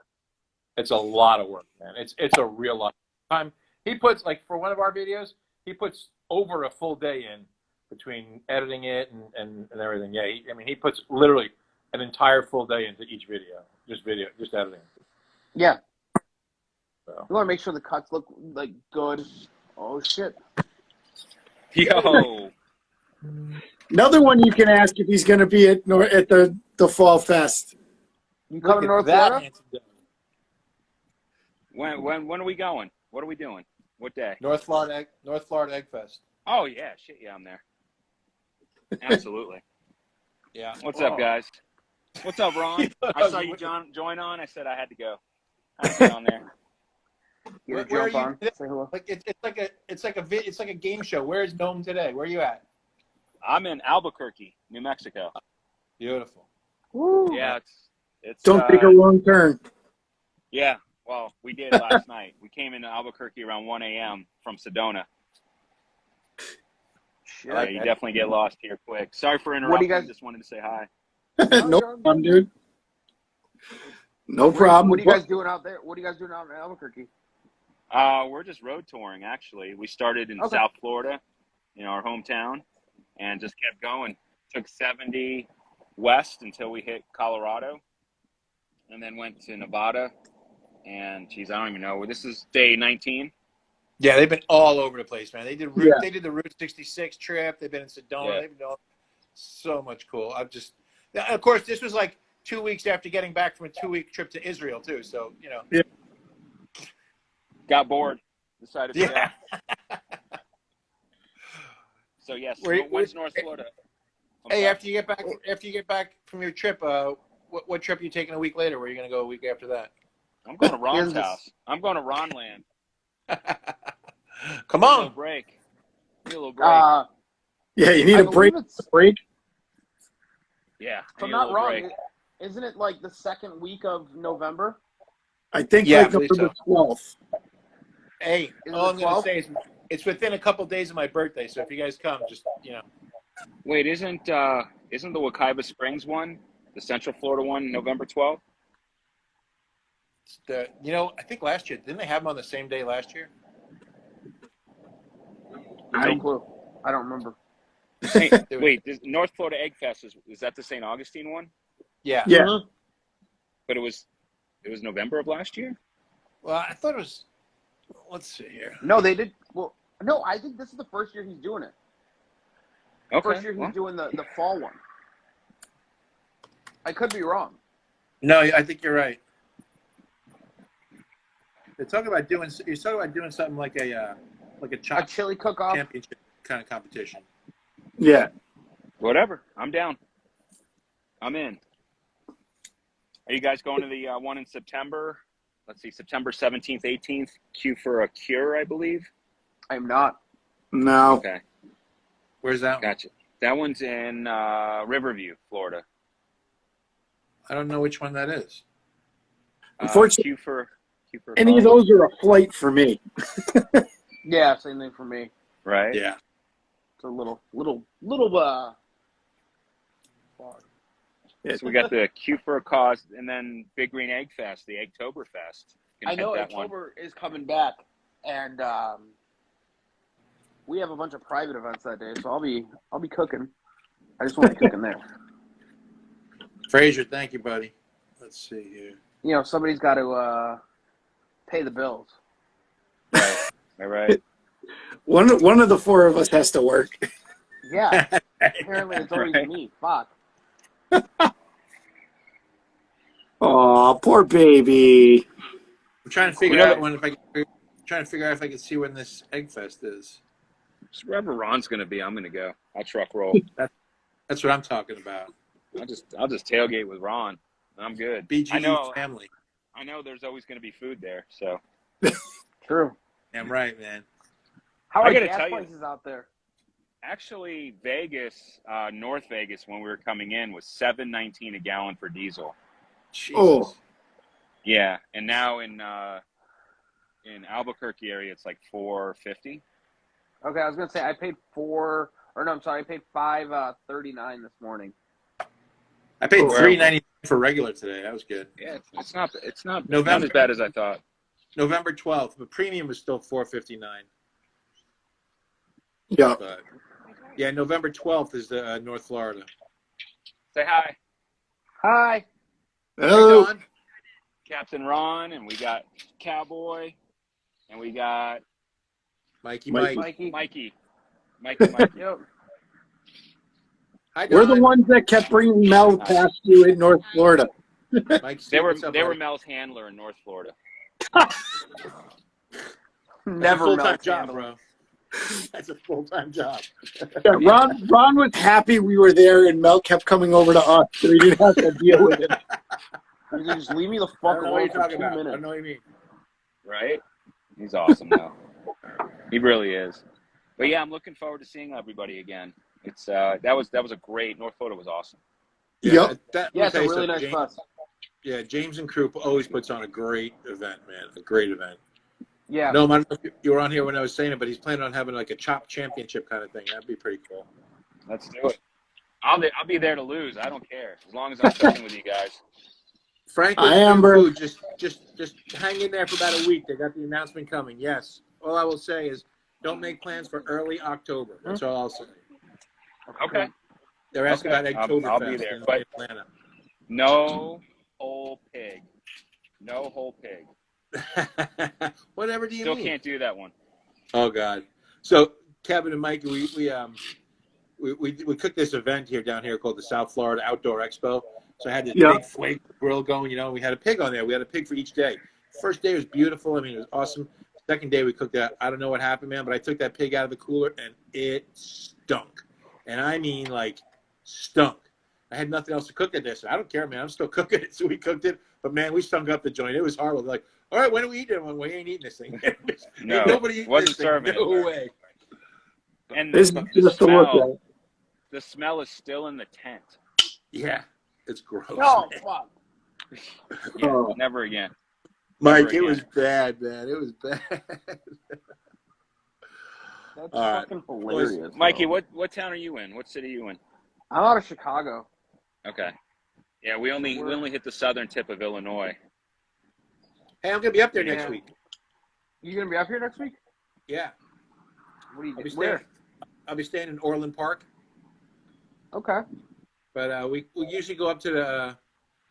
It's a lot of work, man. It's a real lot of time. He puts, like, for one of our videos, he puts over a full day in between editing it and everything. Yeah, he puts literally an entire full day into each video, just editing. Yeah. So. You want to make sure the cuts look, like, good. Oh, shit. Yo. Another one you can ask if he's going to be at the Fall Fest. You coming to North Florida? When are we going? What are we doing? What day? North Florida Egg Fest. Oh yeah, shit, yeah, I'm there. Absolutely. Yeah. What's up, guys? What's up, Ron? I saw you join on. I said I had to go. I had to get on there. Where are you? Say hello. Like it's like a game show. Where is Dome today? Where are you at? I'm in Albuquerque, New Mexico. Beautiful. Woo. Yeah, it's. Don't take a wrong turn. Yeah, well, we did last night. We came into Albuquerque around 1 a.m. from Sedona. Shit. You definitely get lost here quick. Sorry for interrupting. What do you guys? Just wanted to say hi. No problem, dude. No problem. What are you guys doing out there? What are you guys doing out in Albuquerque? We're just road touring, actually. We started in South Florida, our hometown, and just kept going. Took 70 west until we hit Colorado, and then went to Nevada. And, geez, I don't even know. This is day 19. Yeah, they've been all over the place, man. They did the Route 66 trip. They've been in Sedona. Yeah. They've been doing so much cool. Of course, this was like 2 weeks after getting back from a 2-week trip to Israel, too. So, Yeah. Got bored. Decided to go. So, yes, when's North Florida? Hey, after you get back from your trip, what trip are you taking a week later? Where are you going to go a week after that? I'm going to Ron's house. I'm going to Ron land. Come on. Need a little break. Yeah, you need a break. Yeah. If I'm not wrong, isn't it like the second week of November? I think I like believe November so. 12th. Hey, all I'm going to say is it's within a couple days of my birthday, so if you guys come, just Wait, isn't the Wekiva Springs one, the Central Florida one, November 12th? I think last year didn't they have them on the same day last year? No clue. I don't remember. Hey, wait, this North Florida Egg Fest is that the St. Augustine one? Yeah. Yeah. But it was November of last year? Well, I thought it was. Let's see here. No, they did. Well, no, I think this is the first year he's doing it. Okay. First year he's doing the fall one. I could be wrong. No, I think you're right. You're talking about doing something like a chili cook-off championship kind of competition. Yeah. Whatever. I'm down. I'm in. Are you guys going to the one in September? Let's see, September 17th, 18th. Q for a Cure, I believe. I am not. No. Okay. Where's that one? Gotcha. That one's in Riverview, Florida. I don't know which one that is. Unfortunately, Q for any of those are a flight for me. Yeah, same thing for me. right? Yeah. It's a little So we got the Q for a Cause, and then Big Green Egg Fest, the Eggtoberfest. I know October is coming back, and we have a bunch of private events that day, so I'll be cooking. I just won't be cooking there. Frazier, thank you, buddy. Let's see here. Somebody's got to pay the bills. Right. All right. One of the four of us has to work. Yeah. Apparently it's always me. Fuck. Oh, poor baby. I'm trying to figure out if I can see when this Egg Fest is. Just wherever Ron's going to be, I'm going to go. I'll truck roll. That's what I'm talking about. I'll just tailgate with Ron. I'm good. BG family. I know there's always going to be food there, so. True. Damn right, man. How are I gotta gas tell you- prices out there? Actually, Vegas, North Vegas, when we were coming in, was $7.19 a gallon for diesel. Jesus. Oh. Yeah, and now in Albuquerque area, it's like $4.50. Okay, I was gonna say I paid I paid $5.39 this morning. I paid $3.99 for regular today. That was good. Yeah, it's not November. not as bad as I thought. November 12th, but premium was still $4.59. Yeah. But yeah, November 12th is the North Florida. Say hi, Hi. Oh. Don. Captain Ron, and we got Cowboy, and we got Mikey. Mikey. Yep. Hi, Don. We're the ones that kept bringing Mel past you in North Florida. Mike, They were what's up, buddy? Mel's handler in North Florida. Never full-time Mel's job, handle. bro. That's a full-time job. Yeah, Ron was happy we were there, and Mel kept coming over to us, so he didn't have to deal with it. You can just leave me the I fuck don't know what alone you're for talking 2 about. I minutes. don't know what you mean. Right? He's awesome, though. He really is. But yeah, I'm looking forward to seeing everybody again. It's that was a great North Florida was awesome. Yep. Yeah, it's a really nice bus. Yeah, James and crew always puts on a great event, man. A great event. Yeah. No, I don't know if you were on here when I was saying it, but he's planning on having like a chop championship kind of thing. That'd be pretty cool. Let's do it. I'll be there to lose. I don't care as long as I'm cooking with you guys. Franklin's I am, new bro. food. Just hang in there for about a week. They got the announcement coming. Yes. All I will say is don't make plans for early October. That's all I'll say. Okay. They're asking Okay. about I'll be Oktoberfest there, in but Atlanta. no whole pig. No whole pig. Whatever do you Still mean? can't do that one. Oh God. So Kevin and Mikey, we cooked this event down here called the South Florida Outdoor Expo. So I had this big flake grill going, we had a pig on there. We had a pig for each day. First day was beautiful. I mean, it was awesome. Second day we cooked that. I don't know what happened, man, but I took that pig out of the cooler and it stunk. And I mean like stunk. I had nothing else to cook at this. I don't care, man. I'm still cooking it. So we cooked it. But man, we stunk up the joint. It was horrible. Like, all right, when are we eating it? We ain't eating this thing. No, ain't nobody eating wasn't this thing. serving No it. way. And This is just to look at. the smell is still in the tent. Yeah. It's gross. Oh, man. fuck. Yeah, never again. Mike, Never it was again. bad, man. It was bad. That's All right. fucking hilarious. Mikey, bro. what town are you in? What city are you in? I'm out of Chicago. Okay. Yeah, we only hit the southern tip of Illinois. Hey, I'm gonna be up there next week. You gonna be up here next week? Yeah. What are you I'll be where? I'll be staying in Orland Park. Okay. But we usually go up to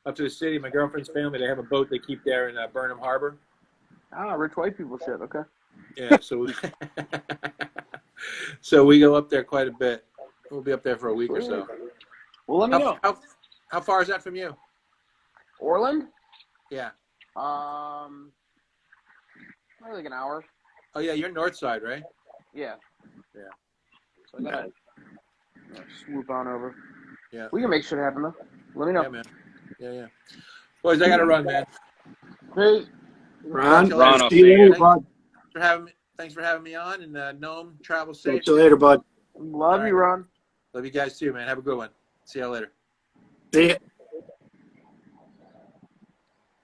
the city. My girlfriend's family, they have a boat they keep there in Burnham Harbor. Ah, rich white people shit. Okay. Yeah, so we go up there quite a bit. We'll be up there for a week or so. Well, let me know. How far is that from you? Orland? Yeah. Probably like an hour. Oh yeah, you're north side, right? Yeah. Yeah. So I gotta swoop on over. Yeah. We can make shit happen though. Let me know. Yeah, man. Yeah. Boys, I gotta run, man. Hey, Ron, I'll see you later, bud. Thanks for having me on, and Noam, travel safe. Catch you later, bud. love you, Ron. Love you guys too, man. Have a good one. See y'all later. See ya.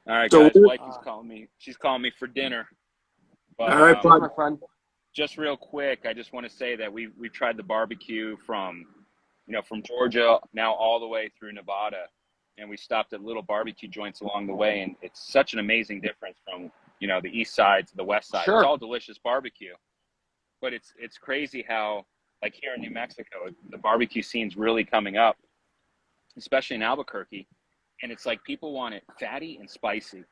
All right, So guys. we're- Mikey's calling me. She's calling me for dinner. But, All right, bud. My friend. just real quick, I just want to say that we've tried the barbecue from Georgia now all the way through Nevada, and we stopped at little barbecue joints along the way, and it's such an amazing difference from the east side to the west side. Sure. It's all delicious barbecue, but it's crazy how, like, here in New Mexico, the barbecue scene's really coming up, especially in Albuquerque, and it's like people want it fatty and spicy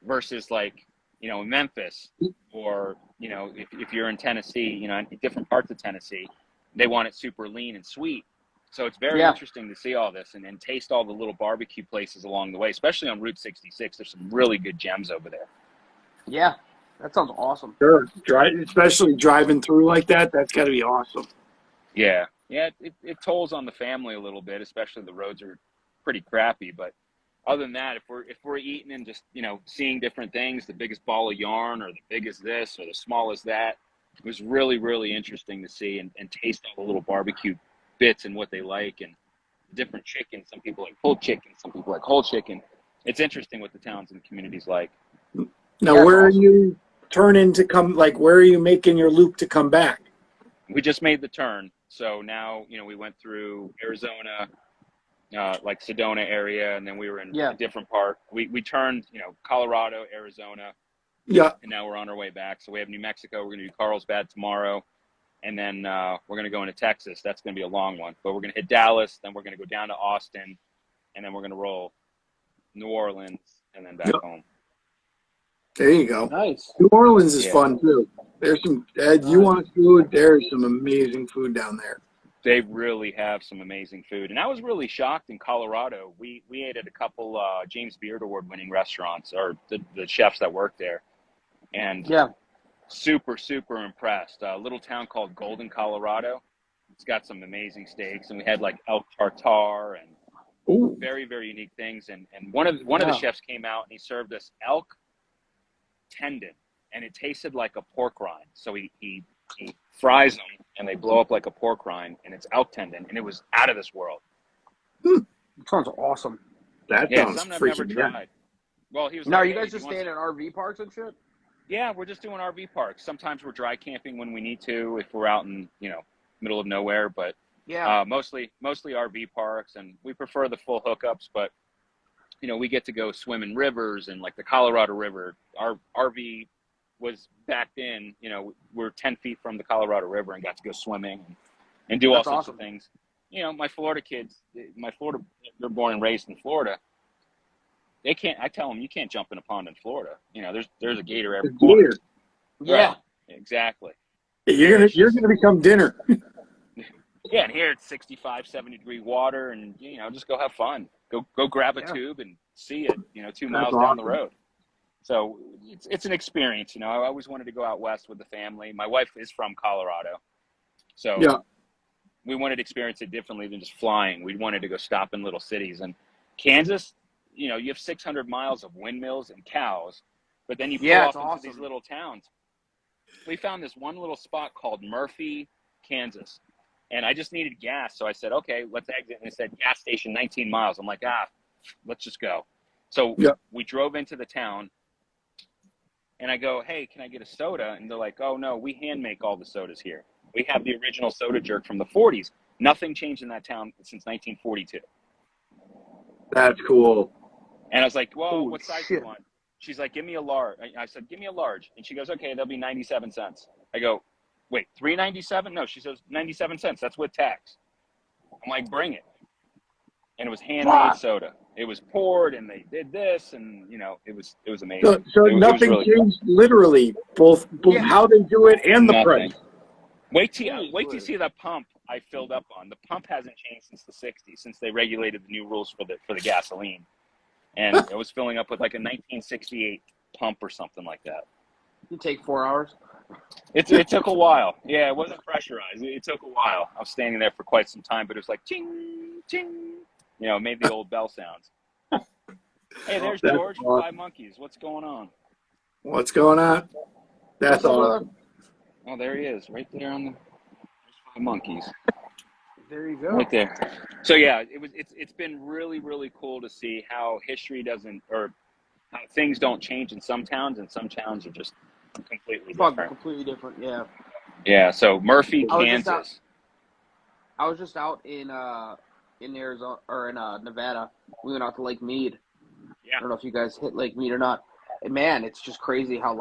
versus like in Memphis, or if you're in Tennessee, in different parts of Tennessee, they want it super lean and sweet. So it's very interesting to see all this and taste all the little barbecue places along the way, especially on Route 66. There's some really good gems over there. Yeah, that sounds awesome. Sure. Especially driving through like that, that's got to be awesome. Yeah, it tolls on the family a little bit, especially the roads are pretty crappy. But other than that, if we're eating and just seeing different things, the biggest ball of yarn or the biggest this or the smallest that, it was really, really interesting to see and taste all the little barbecue bits and what they like, and different chicken. Some people like pulled chicken, some people like whole chicken. It's interesting what the towns and communities like. Now, where are you turning to come? Like, where are you making your loop to come back? We just made the turn, so now we went through Arizona, like Sedona area, and then we were in a different part. We turned Colorado, Arizona, Yeah. and now we're on our way back. So we have New Mexico. We're gonna do Carlsbad tomorrow, and then we're gonna go into Texas. That's gonna be a long one, but we're gonna hit Dallas, then we're gonna go down to Austin, and then we're gonna roll New Orleans, and then back home. There you go. Nice. New Orleans is fun too. There's some. You want food? There's some amazing food down there. They really have some amazing food, and I was really shocked in Colorado. We ate at a couple James Beard Award winning restaurants, or the chefs that work there, and super impressed. A little town called Golden, Colorado. It's got some amazing steaks, and we had like elk tartare and very, very unique things. And one of the chefs came out and he served us elk tendon, and it tasted like a pork rind. So he fries them and they blow up like a pork rind, and it's elk tendon, and it was out of this world. Sounds awesome. That sounds something I've never freaking good. tried. Well, he was Now, like, you "Hey, guys do just you want staying at RV parks and shit? Yeah, we're just doing RV parks. Sometimes we're dry camping when we need to, if we're out in, middle of nowhere. But mostly RV parks, and we prefer the full hookups. But we get to go swim in rivers, and like the Colorado River. Our RV was backed in. We're 10 feet from the Colorado River and got to go swimming and do all sorts of things. My Florida kids, they're born and raised in Florida. They can't. I tell them you can't jump in a pond in Florida. There's a gator every corner. Yeah, right. Exactly. You're gonna become dinner. Yeah, and here it's 65, 70-degree water, and just go have fun. Go grab a tube and see it. 2 miles down the road. So it's an experience. I always wanted to go out west with the family. My wife is from Colorado, so we wanted to experience it differently than just flying. We wanted to go stop in little cities. And Kansas, you have 600 miles of windmills and cows, but then you pull off into these little towns. We found this one little spot called Murphy, Kansas, and I just needed gas. So I said, okay, let's exit. And it said gas station 19 miles. I'm like, let's just go. So we drove into the town, and I go, hey, can I get a soda? And they're like, oh, no, we hand make all the sodas here. We have the original soda jerk from the 40s. Nothing changed in that town since 1942. That's cool. And I was like, well, what size do you want? She's like, give me a large. I said, give me a large. And she goes, okay, that'll be 97 cents. I go, wait, $3.97? No, she says 97 cents. That's with tax. I'm like, bring it. And it was handmade soda. It was poured, and they did this, and it was amazing. So nothing really changed. Cool. Literally, both how they do it and the price. Wait till you see the pump I filled up on. The pump hasn't changed since the 60s, since they regulated the new rules for the gasoline. And I was filling up with like a 1968 pump or something like that. You take 4 hours? It took a while. Yeah, it wasn't pressurized. It took a while. I was standing there for quite some time, but it was like ching, ching. It made the old bell sounds. Hey, there's George from 5 Monkeys. What's going on? What's going on? That's awesome. Oh, there he is, right there on the 5 Monkeys. There you go. Right there. So yeah, it's been really, really cool to see how history doesn't, or how things don't change in some towns, and some towns are just completely different. Completely different, yeah. Yeah. So Murphy, Kansas. I was just out in Arizona or in Nevada. We went out to Lake Mead. Yeah. I don't know if you guys hit Lake Mead or not. And man, it's just crazy how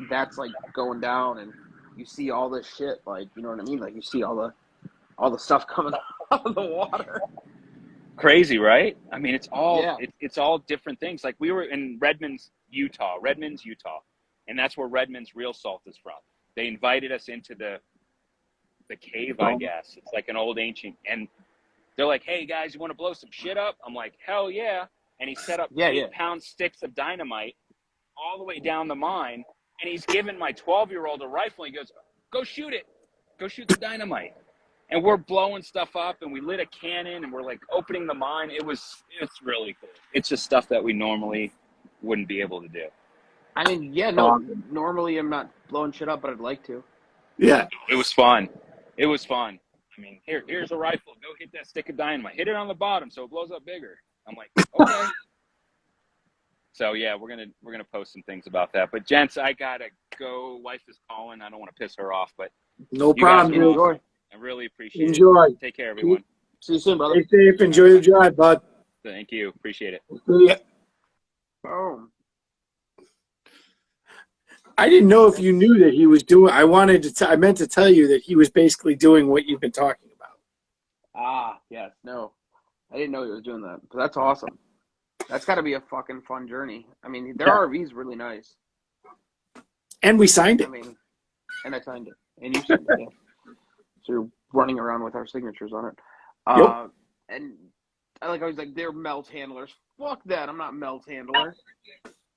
that's going down, and you see all this shit. You know what I mean? You see all the stuff coming out of the water. Crazy, right? I mean, it's all it's all different things. We were in Redmond, Utah, and that's where Redmond's real salt is from. They invited us into the cave, I guess. It's like an old ancient, and they're like, "Hey guys, you want to blow some shit up?" I'm like, "Hell yeah!" And he set up 8-pound sticks of dynamite all the way down the mine, and he's giving my 12-year-old a rifle. And he goes, "Go shoot it! Go shoot the dynamite!" And we're blowing stuff up, and we lit a cannon, and we're opening the mine. It's really cool. It's just stuff that we normally wouldn't be able to do. I mean, normally I'm not blowing shit up, but I'd like to. Yeah. It was fun. I mean, here's a rifle. Go hit that stick of dynamite. Hit it on the bottom so it blows up bigger. I'm like, okay. So yeah, we're gonna post some things about that. But gents, I gotta go. Wife is calling. I don't want to piss her off, but no problem. Awesome. I really appreciate it. Take care, everyone. See you soon, brother. Stay safe. Enjoy the drive, bud. Thank you. Appreciate it. Yeah. Boom. I didn't know if you knew that he was doing. I meant to tell you that he was basically doing what you've been talking about. Ah, yes. No, I didn't know he was doing that. But that's awesome. That's got to be a fucking fun journey. I mean, their RV's really nice. And we signed it. I mean, and I signed it. And you signed it, yeah. So you're running around with our signatures on it. Yep. And I was like, they're melt handlers. Fuck that. I'm not melt handler.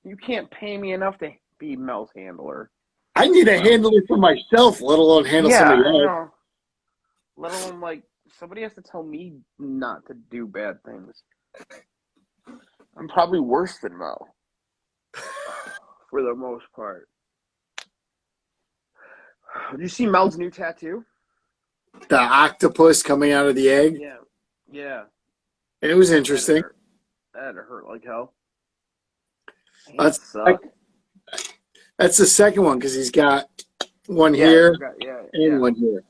You can't pay me enough to be melt handler. I need a handler for myself, let alone handle somebody else. Let alone, somebody has to tell me not to do bad things. I'm probably worse than Mel. For the most part. Did you see Mel's new tattoo? The octopus coming out of the egg? Yeah. Yeah. It was interesting. That hurt like hell. That's That's the second one because he's got one Yeah, here yeah. one here.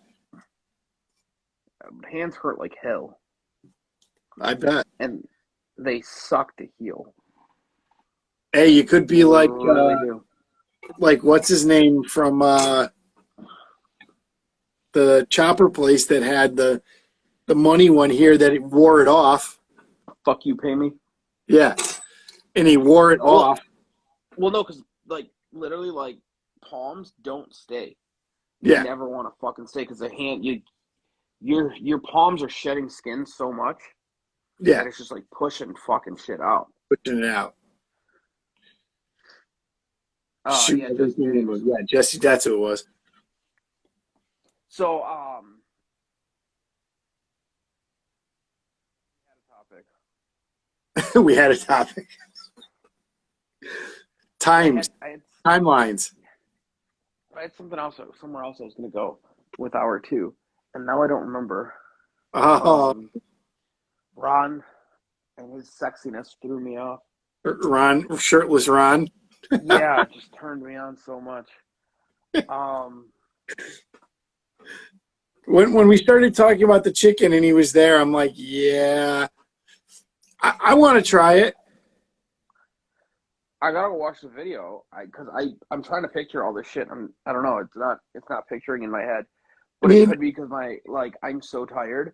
Hands hurt like hell. I bet. And they suck to heal. Hey, you could be They really do. like what's his name from the chopper place that had the money one here that it wore it off. Fuck you, pay me. Yeah, and he wore it off. Well, no, because like literally, like palms don't stay. Yeah, You never want to fucking stay because the hand your palms are shedding skin so much. Yeah, that it's just like pushing fucking shit out. Pushing it out. Yeah, Jesse, that's who it was. So, we had a topic. Timelines. I had something else, somewhere else I was going to go with hour 2, and now I don't remember. Ron and his sexiness threw me off. Ron, shirtless Ron. Yeah, it just turned me on so much. When we started talking about the chicken and he was there, I'm like, yeah, I want to try it. I gotta watch the video because I'm trying to picture all this shit. I don't know. It's not picturing in my head, but it could be because I'm so tired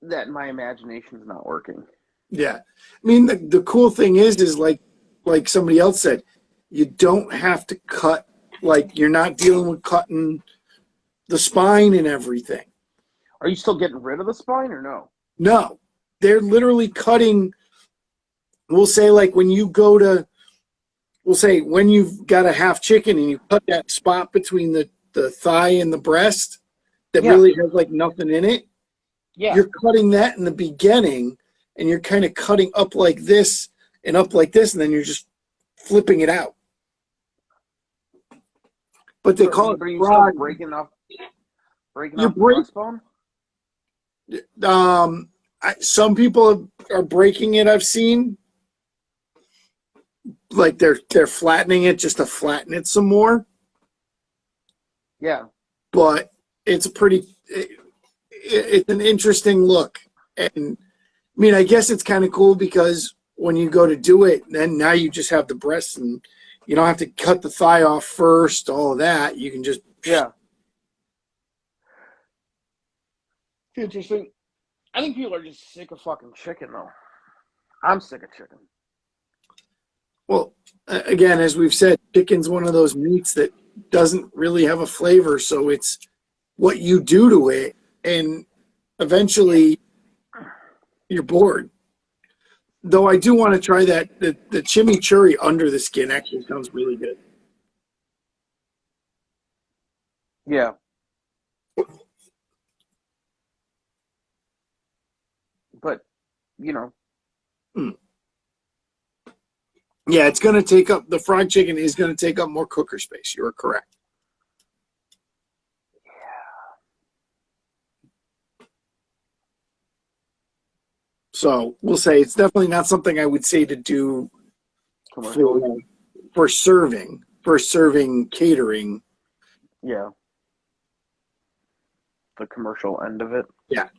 that my imagination's not working. Yeah, I mean the cool thing is like somebody else said, you don't have to cut. Like you're not dealing with cutting the spine and everything. Are you still getting rid of the spine or no? No, they're literally cutting. We'll say like when you go to, we'll say when you've got a half chicken and you cut that spot between the thigh and the breast that really has like nothing in it. Yeah. You're cutting that in the beginning and you're kind of cutting up like this and up like this and then you're just flipping it out. But they call it breaking off the breastbone? Some people are breaking it, I've seen. Like they're flattening it just to flatten it some more. Yeah. But it's it's an interesting look. And I mean, I guess it's kind of cool because when you go to do it, then now you just have the breasts and you don't have to cut the thigh off first, all of that. You can just... Yeah. Interesting. I think people are just sick of fucking chicken, though. I'm sick of chicken. Well, again, as we've said, chicken's one of those meats that doesn't really have a flavor, so it's what you do to it, and eventually you're bored. Though I do want to try that. The chimichurri under the skin actually sounds really good. Yeah. But, you know. Yeah, it's going to take up, the fried chicken is going to take up more cooker space. You're correct. So we'll say it's definitely not something I would say to do for serving catering. Yeah. The commercial end of it. Yeah.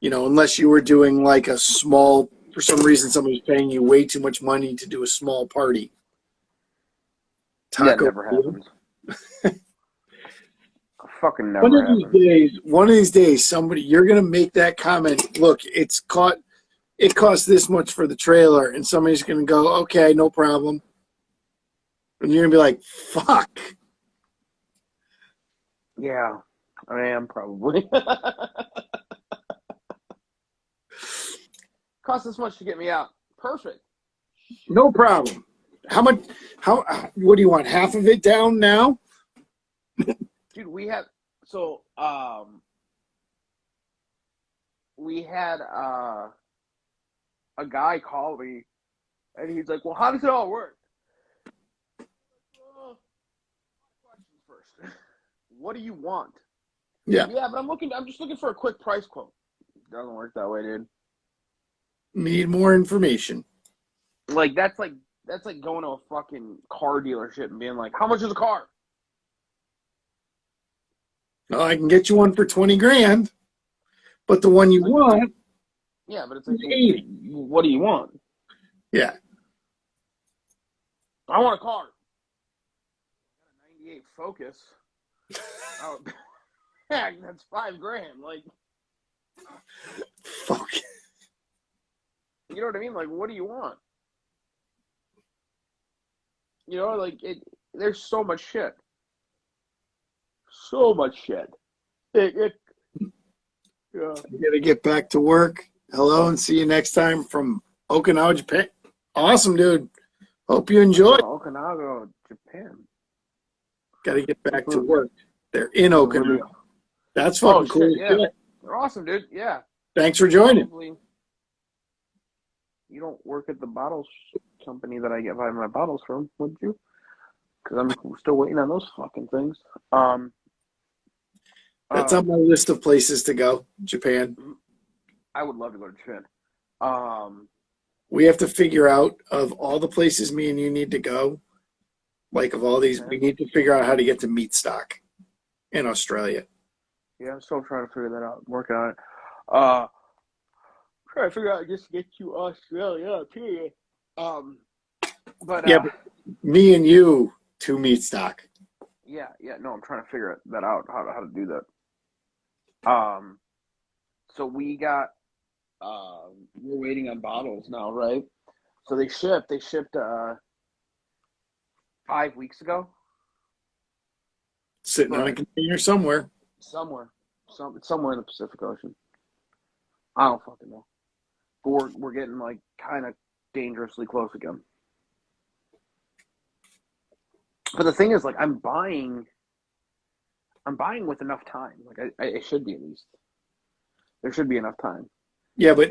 You know, unless you were doing like a small, for some reason somebody's paying you way too much money to do a small party. That never happens. Fucking never happens. One of these days, you're gonna make that comment. Look, it costs this much for the trailer, and somebody's gonna go, okay, no problem, and you're gonna be like, fuck. Yeah, I am probably. Cost this much to get me out. Perfect. No problem. How much? What do you want? Half of it down now? Dude, we had a guy call me, and he's like, "Well, how does it all work?" Questions first. What do you want? Yeah. Yeah, but I'm just looking for a quick price quote. Doesn't work that way, dude. Need more information. Like that's like That's like going to a fucking car dealership and being like, "How much is a car?" Well, I can get you one for 20 grand, but the one you want, yeah, but it's like, 80. What do you want? Yeah. I want a car. I got a '98 Focus. Oh, heck, that's $5 grand. Like, Fuck. you know what I mean? Like, what do you want? You know, like there's so much shit. So much shit. Yeah. I gotta get back to work. Hello, and see you next time from Okinawa, Japan. Awesome, dude. Hope you enjoy. Okinawa, Japan. Gotta get back to work. They're in Okinawa. That's fucking cool. Shit, yeah. They're awesome, dude. Yeah. Thanks for joining. You don't work at the bottles company that I get my bottles from, would you? Because I'm still waiting on those fucking things. That's on my list of places to go. Japan. I would love to go to Japan. We have to figure out, of all the places me and you need to go, like of all these, we need to figure out how to get to meat stock in Australia. Yeah, I'm still trying to figure that out. Working on it. Trying to figure out just to get to Australia, period. But me and you to meat stock. Yeah. No, I'm trying to figure that out. How to do that. So we got. We're waiting on bottles now, right? So they shipped 5 weeks ago. Sitting on a container somewhere. Somewhere in the Pacific Ocean. I don't fucking know. But we're getting like kind of dangerously close again. But the thing is, like, I'm buying with enough time. Like I should be, at least. There should be enough time. Yeah, but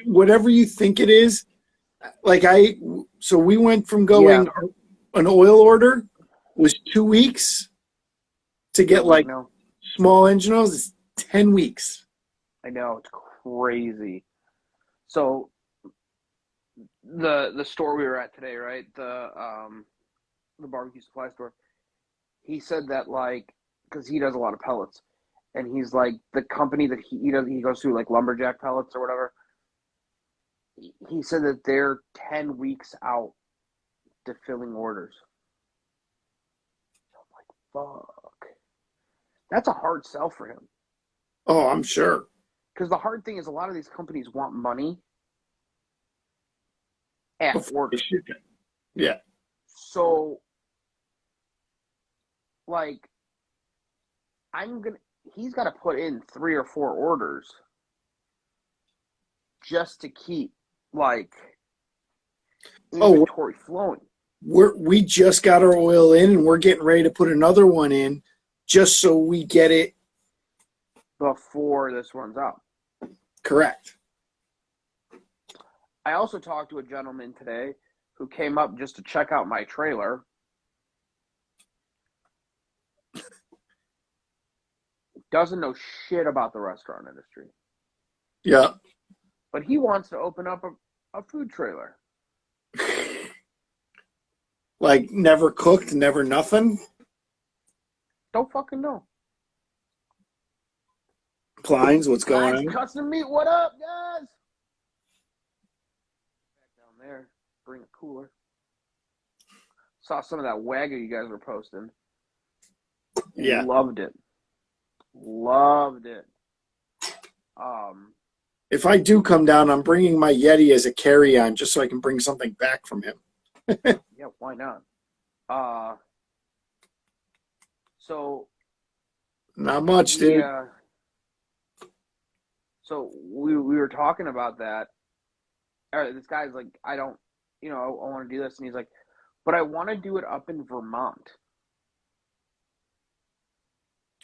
whatever you think it is, like so we went from going an oil order was 2 weeks to get like small engine oils. It's 10 weeks. I know, it's crazy. So the store we were at today, right? The barbecue supply store. He said that, like, because he does a lot of pellets, and he's like, the company that he goes through, like Lumberjack Pellets or whatever. He said that they're 10 weeks out to filling orders. I'm like, fuck. That's a hard sell for him. Oh, I'm sure. Because the hard thing is, a lot of these companies want money at order. Yeah. So, like, he's got to put in 3 or 4 orders just to keep, like, inventory flowing. We just got our oil in, and we're getting ready to put another one in just so we get it before this runs out. Correct. I also talked to a gentleman today who came up just to check out my trailer. Doesn't know shit about the restaurant industry. Yeah. But he wants to open up a food trailer. Like, never cooked, never nothing? Don't fucking know. Kleins, what's going on? Custom meat, what up, guys? Back down there, bring a cooler. Saw some of that Wagyu you guys were posting. Yeah. Loved it. If I do come down, I'm bringing my Yeti as a carry-on just so I can bring something back from him. Yeah, why not? So not much, dude. So we were talking about that. All right, this guy's like, I want to do this, and he's like, but I want to do it up in Vermont.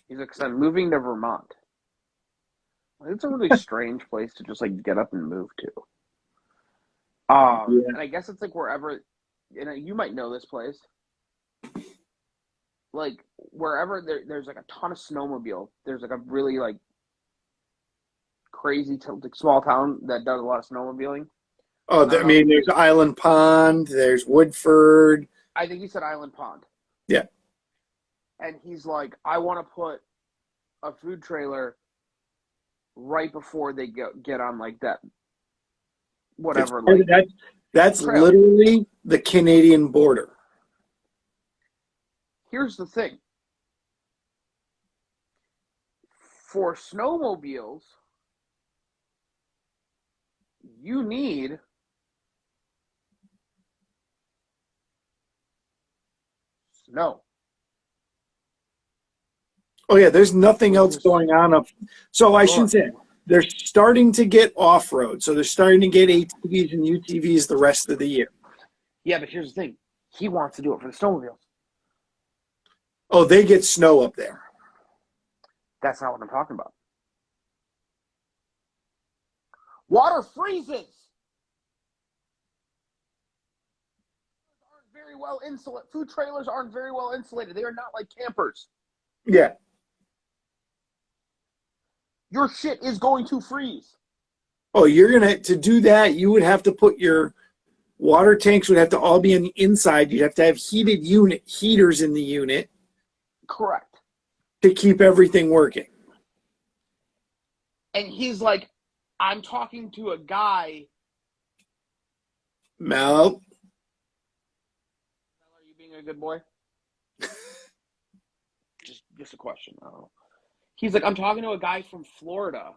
He's like, 'cause I'm moving to Vermont. It's a really strange place to just like get up and move to. And I guess it's like wherever, you might know this place. Like wherever there's like a ton of snowmobile. There's like a really like crazy like small town that does a lot of snowmobiling. Oh, I mean, there's Island Pond, there's Woodford. I think he said Island Pond. Yeah. And he's like, I want to put a food trailer right before they get on like that, whatever. That's literally the Canadian border. Here's the thing. For snowmobiles, you need snow. Oh yeah, there's nothing else going on up. So I shouldn't say it. They're starting to get off-road. So they're starting to get ATVs and UTVs the rest of the year. Yeah, but here's the thing. He wants to do it for the snowmobiles. Oh, they get snow up there. That's not what I'm talking about. Water freezes. Aren't very well insulated. Food trailers aren't very well insulated. They are not like campers. Yeah. Your shit is going to freeze. Oh, to do that, you would have to put your water tanks would have to all be on the inside. You'd have to have heaters in the unit. Correct. To keep everything working. And he's like, I'm talking to a guy. Mel. Are you being a good boy? just a question. I don't know. He's like, I'm talking to a guy from Florida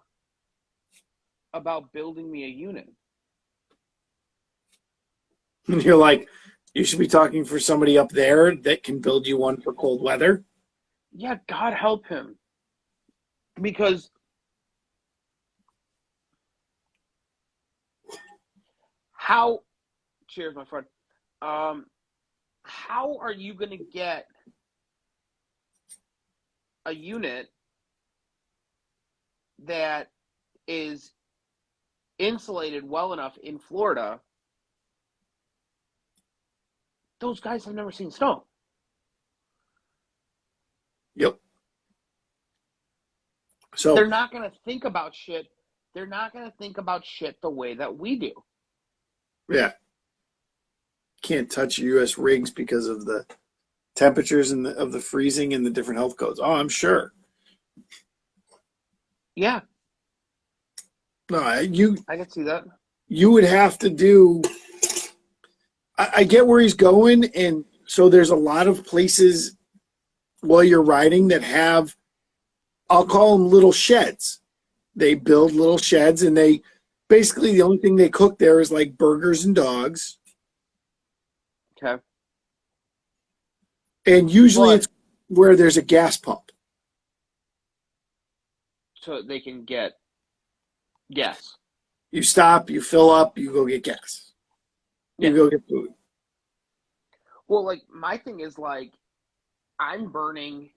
about building me a unit. And you're like, you should be talking for somebody up there that can build you one for cold weather. Yeah, God help him. Because cheers, my friend. How are you going to get a unit that is insulated well enough in Florida? Those guys have never seen snow. Yep. So they're not going to think about shit. They're not going to think about shit the way that we do. Yeah. Can't touch U.S. rigs because of the temperatures and of the freezing and the different health codes. Oh, I'm sure. Yeah. No, I can see that. You would have to do. I get where he's going, and so there's a lot of places while you're riding that have, I'll call them little sheds. They build little sheds, and they basically the only thing they cook there is like burgers and dogs. Okay. And usually it's where there's a gas pump. So they can get gas. You stop, you fill up, you go get gas. You go get food. Well, like, my thing is, like, I'm burning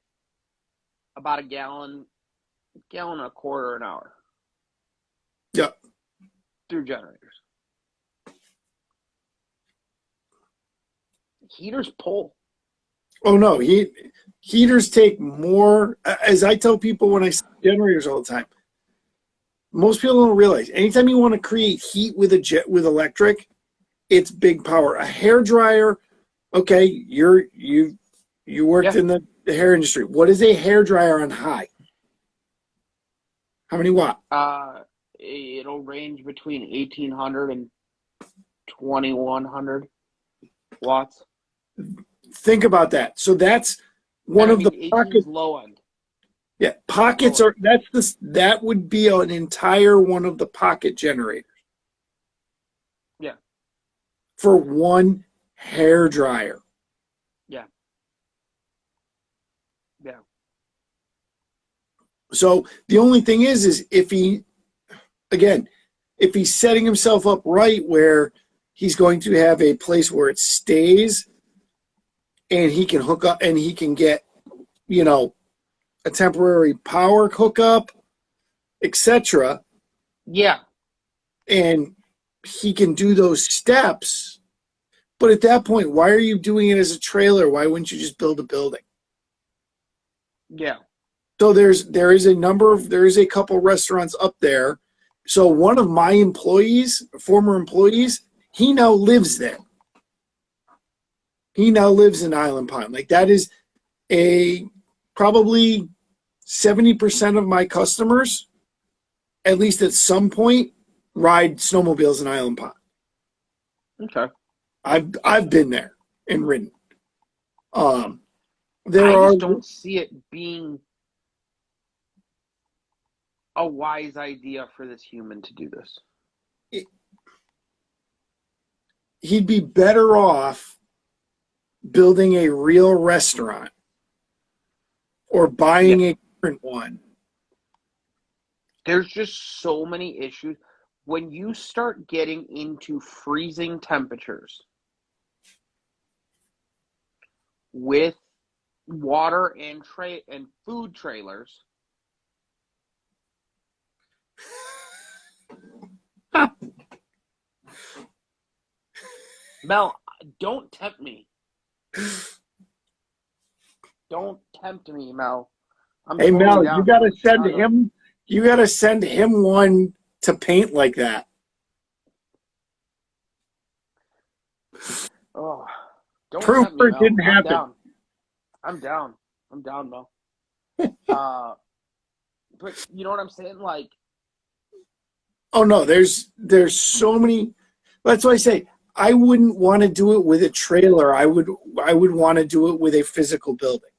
about a gallon and a quarter an hour. Yep. Through generators. Heaters pull. Oh, no. Heaters take more. As I tell people when I see generators all the time, most people don't realize anytime you want to create heat with electric, it's big power. A hairdryer, okay, you worked in the hair industry. What is a hairdryer on high? How many watt? It'll range between 1,800 and 2,100 watts. Think about that. So that's one of the pockets. Low end. Yeah, pockets are that would be an entire one of the pocket generators. Yeah. For one hair dryer. Yeah. Yeah. So the only thing is if he's setting himself up right where he's going to have a place where it stays and he can hook up and he can get, a temporary power hookup, etc. Yeah. And he can do those steps. But at that point, why are you doing it as a trailer? Why wouldn't you just build a building? Yeah. So there is a couple restaurants up there, So one of my employees, former employees, he now lives there. He now lives in Island Pond. Like that is probably 70% of my customers, at least at some point, ride snowmobiles in Island Pond. Okay. I've been there and ridden. I just don't see it being a wise idea for this human to do this. He'd be better off building a real restaurant or buying a different one. There's just so many issues. When you start getting into freezing temperatures with water and food trailers, Mel, don't tempt me. Don't tempt me, Mel. Hey, Mel, you gotta send him. You gotta send him one to paint like that. Oh, don't Proof tempt me, it Mel. didn't happen. I'm down, Mel. But you know what I'm saying? Like, oh no, there's so many. That's why I say I wouldn't want to do it with a trailer. I would want to do it with a physical building.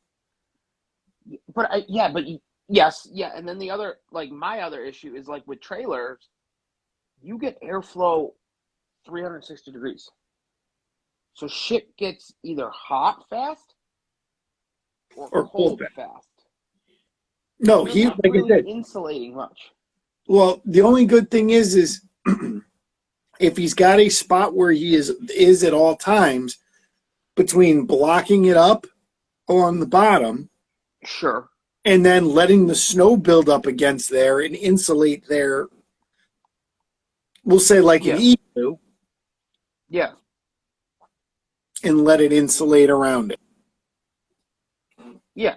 Yes. And then the other, like my other issue is like with trailers, you get airflow 360 degrees. So shit gets either hot fast or cold fast. No, You're not like really I said, insulating much. Well, the only good thing is if he's got a spot where he is at all times between blocking it up along the bottom, sure, and then letting the snow build up against there and insulate there. We'll say like an igloo. Yeah. And let it insulate around it. Yeah.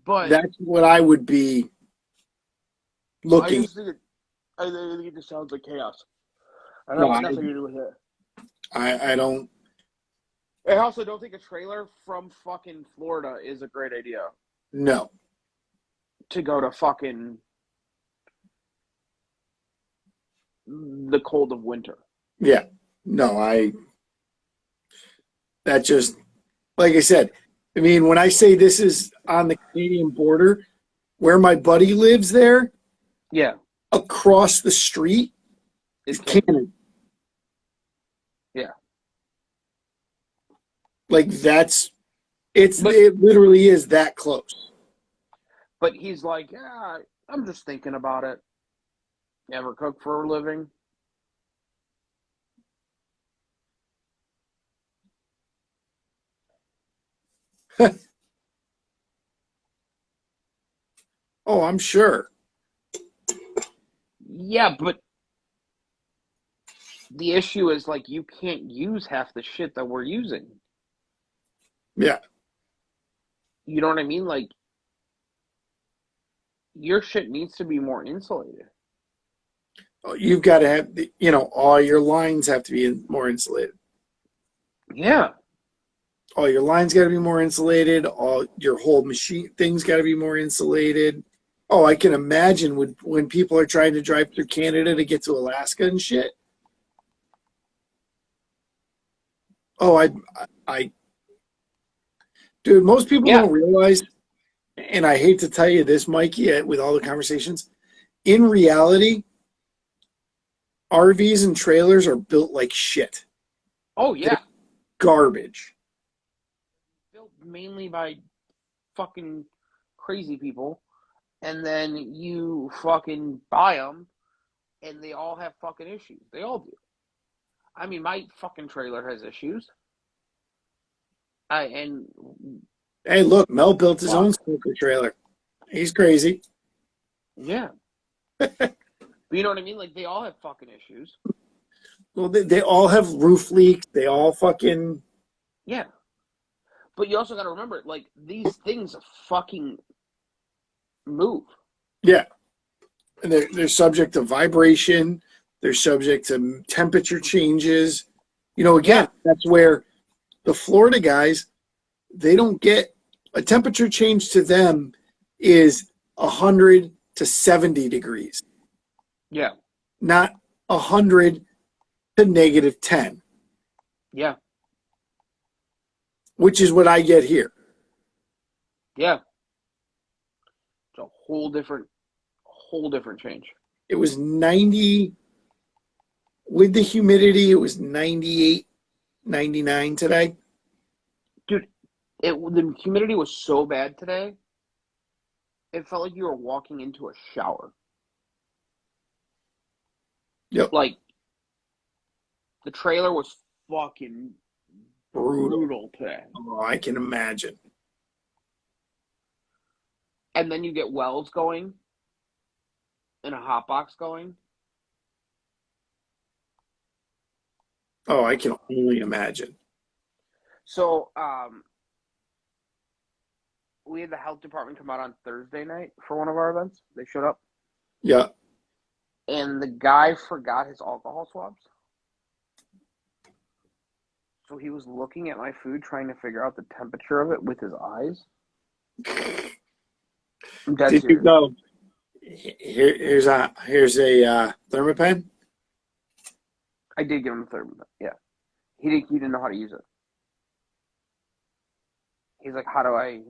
But that's what I would be looking. I think it just sounds like chaos. I don't have nothing to do with it. I don't. I also don't think a trailer from fucking Florida is a great idea. No. To go to fucking the cold of winter. Yeah. No, that just, like I said, I mean, when I say this is on the Canadian border, where my buddy lives there, yeah, across the street is Canada. Yeah. Like it literally is that close. But he's like, yeah, I'm just thinking about it. You ever cook for a living? Oh, I'm sure. Yeah, but the issue is like you can't use half the shit that we're using. Yeah. You know what I mean? Like your shit needs to be more insulated. You've got to have, all your lines have to be more insulated. Yeah. All your lines got to be more insulated. All your whole machine things got to be more insulated. Oh, I can imagine when people are trying to drive through Canada to get to Alaska and shit. Oh, dude, most people don't realize, and I hate to tell you this, Mikey, with all the conversations, in reality, RVs and trailers are built like shit. Oh, yeah. They're garbage. Built mainly by fucking crazy people. And then you fucking buy them, and they all have fucking issues. They all do. I mean, my fucking trailer has issues. Hey, look, Mel built his own smoker trailer. He's crazy. Yeah. But you know what I mean? Like, they all have fucking issues. Well, they all have roof leaks. They all fucking... Yeah. But you also got to remember, like, these things fucking move. Yeah. and they're subject to vibration. They're subject to temperature changes. Again, that's where the Florida guys, they don't get a temperature change to them is 100 to 70 degrees. Yeah. Not 100 to negative 10. Yeah. Which is what I get here. Yeah. It's a whole different change. It was 90 with the humidity. It was 98, 99 today. Dude, the humidity was so bad today. It felt like you were walking into a shower. Yep. Like, the trailer was fucking brutal today. Oh, I can imagine. And then you get wells going and a hot box going. Oh, I can only imagine. So, we had the health department come out on Thursday night for one of our events. They showed up. Yeah. And the guy forgot his alcohol swabs. So he was looking at my food, trying to figure out the temperature of it with his eyes. I'm dead Did serious. you go? Here's a Thermapen. I did give him a third. Yeah, he didn't know how to use it. He's like, how do I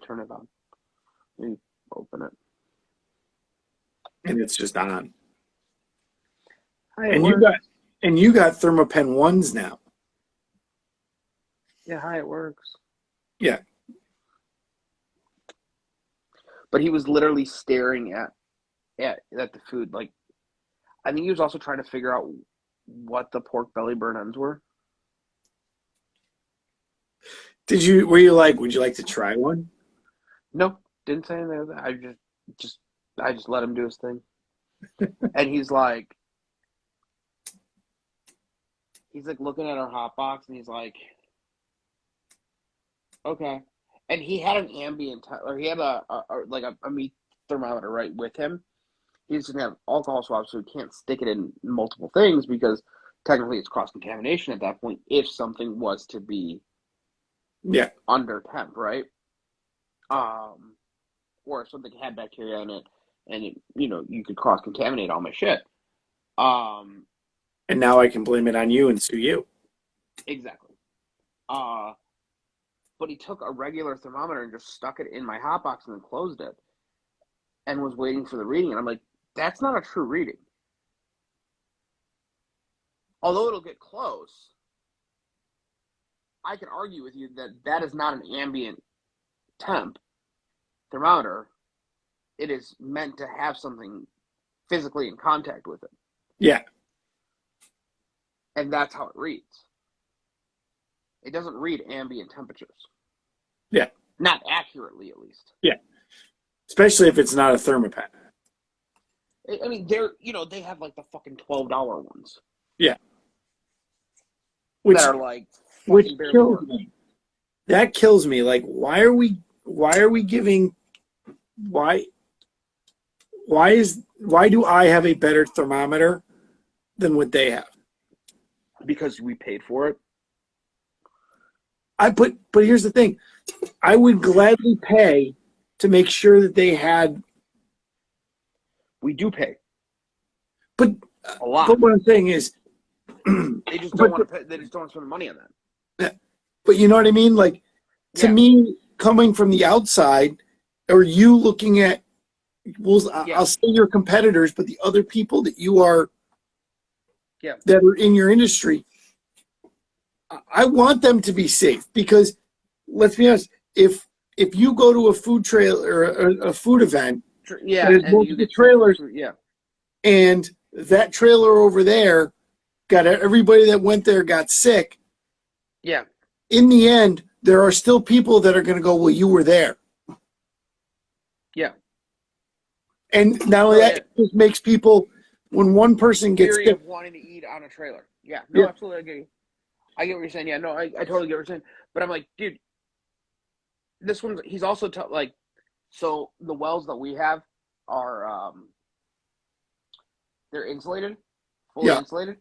turn it on? Let me open it. And it's just on. Hi, And you got Thermapen ones now. Yeah, hi, it works. Yeah. But he was literally staring at the food. Like, I think he was also trying to figure out what the pork belly burn ends were. Were you like, would you like to try one? No, didn't say anything like that. I just let him do his thing. And he's like looking at our hot box, and he's like, okay. And he had an ambient, or he had a meat thermometer right with him. He just didn't have alcohol swabs, so he can't stick it in multiple things because technically it's cross contamination at that point if something was to be under temp, right? Or if something had bacteria in it, and you could cross contaminate all my shit. And now I can blame it on you and sue you. Exactly. But he took a regular thermometer and just stuck it in my hot box and then closed it, and was waiting for the reading. And I'm like, that's not a true reading. Although it'll get close, I can argue with you that that is not an ambient temp thermometer. It is meant to have something physically in contact with it. Yeah. And that's how it reads. It doesn't read ambient temperatures. Yeah. Not accurately, at least. Yeah. Especially if it's not a Thermapen. I mean, they have like the fucking $12 ones. Yeah. That are like which kills me. That kills me. Like, why do I have a better thermometer than what they have? Because we paid for it. But here's the thing. I would gladly pay to make sure that they had. We do pay. But a lot. But what I'm saying is, they just don't want to pay. They just don't want to spend the money on that. But you know what I mean? Like, to me, coming from the outside, or you looking at, I'll say your competitors, but the other people that you are, that are in your industry, I want them to be safe because, let's be honest, if you go to a food trailer or a food event, and you get trailers, and that trailer over there got everybody that went there got sick. Yeah. In the end, there are still people that are going to go, well, you were there. Yeah. And not only that, it just makes people, when one person gets sick, of wanting to eat on a trailer. Yeah. No, absolutely. I get what you're saying. Yeah, no, I totally get what you're saying. But I'm like, dude, this one's, he's also, so the wells that we have, are they're insulated, fully insulated.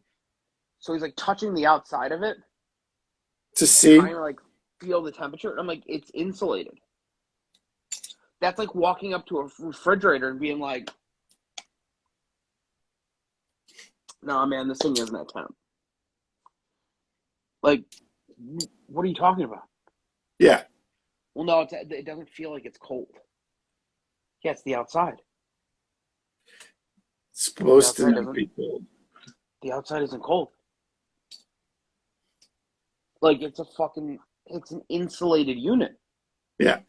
So he's like touching the outside of it to see, trying to like feel the temperature. And I'm like, it's insulated. That's like walking up to a refrigerator and being like, "No, man, this thing isn't at temp." Like, what are you talking about? Yeah. Well, no, it doesn't feel like it's cold. Yeah, it's the outside. It's supposed to not be cold. The outside isn't cold. Like, it's an insulated unit. Yeah.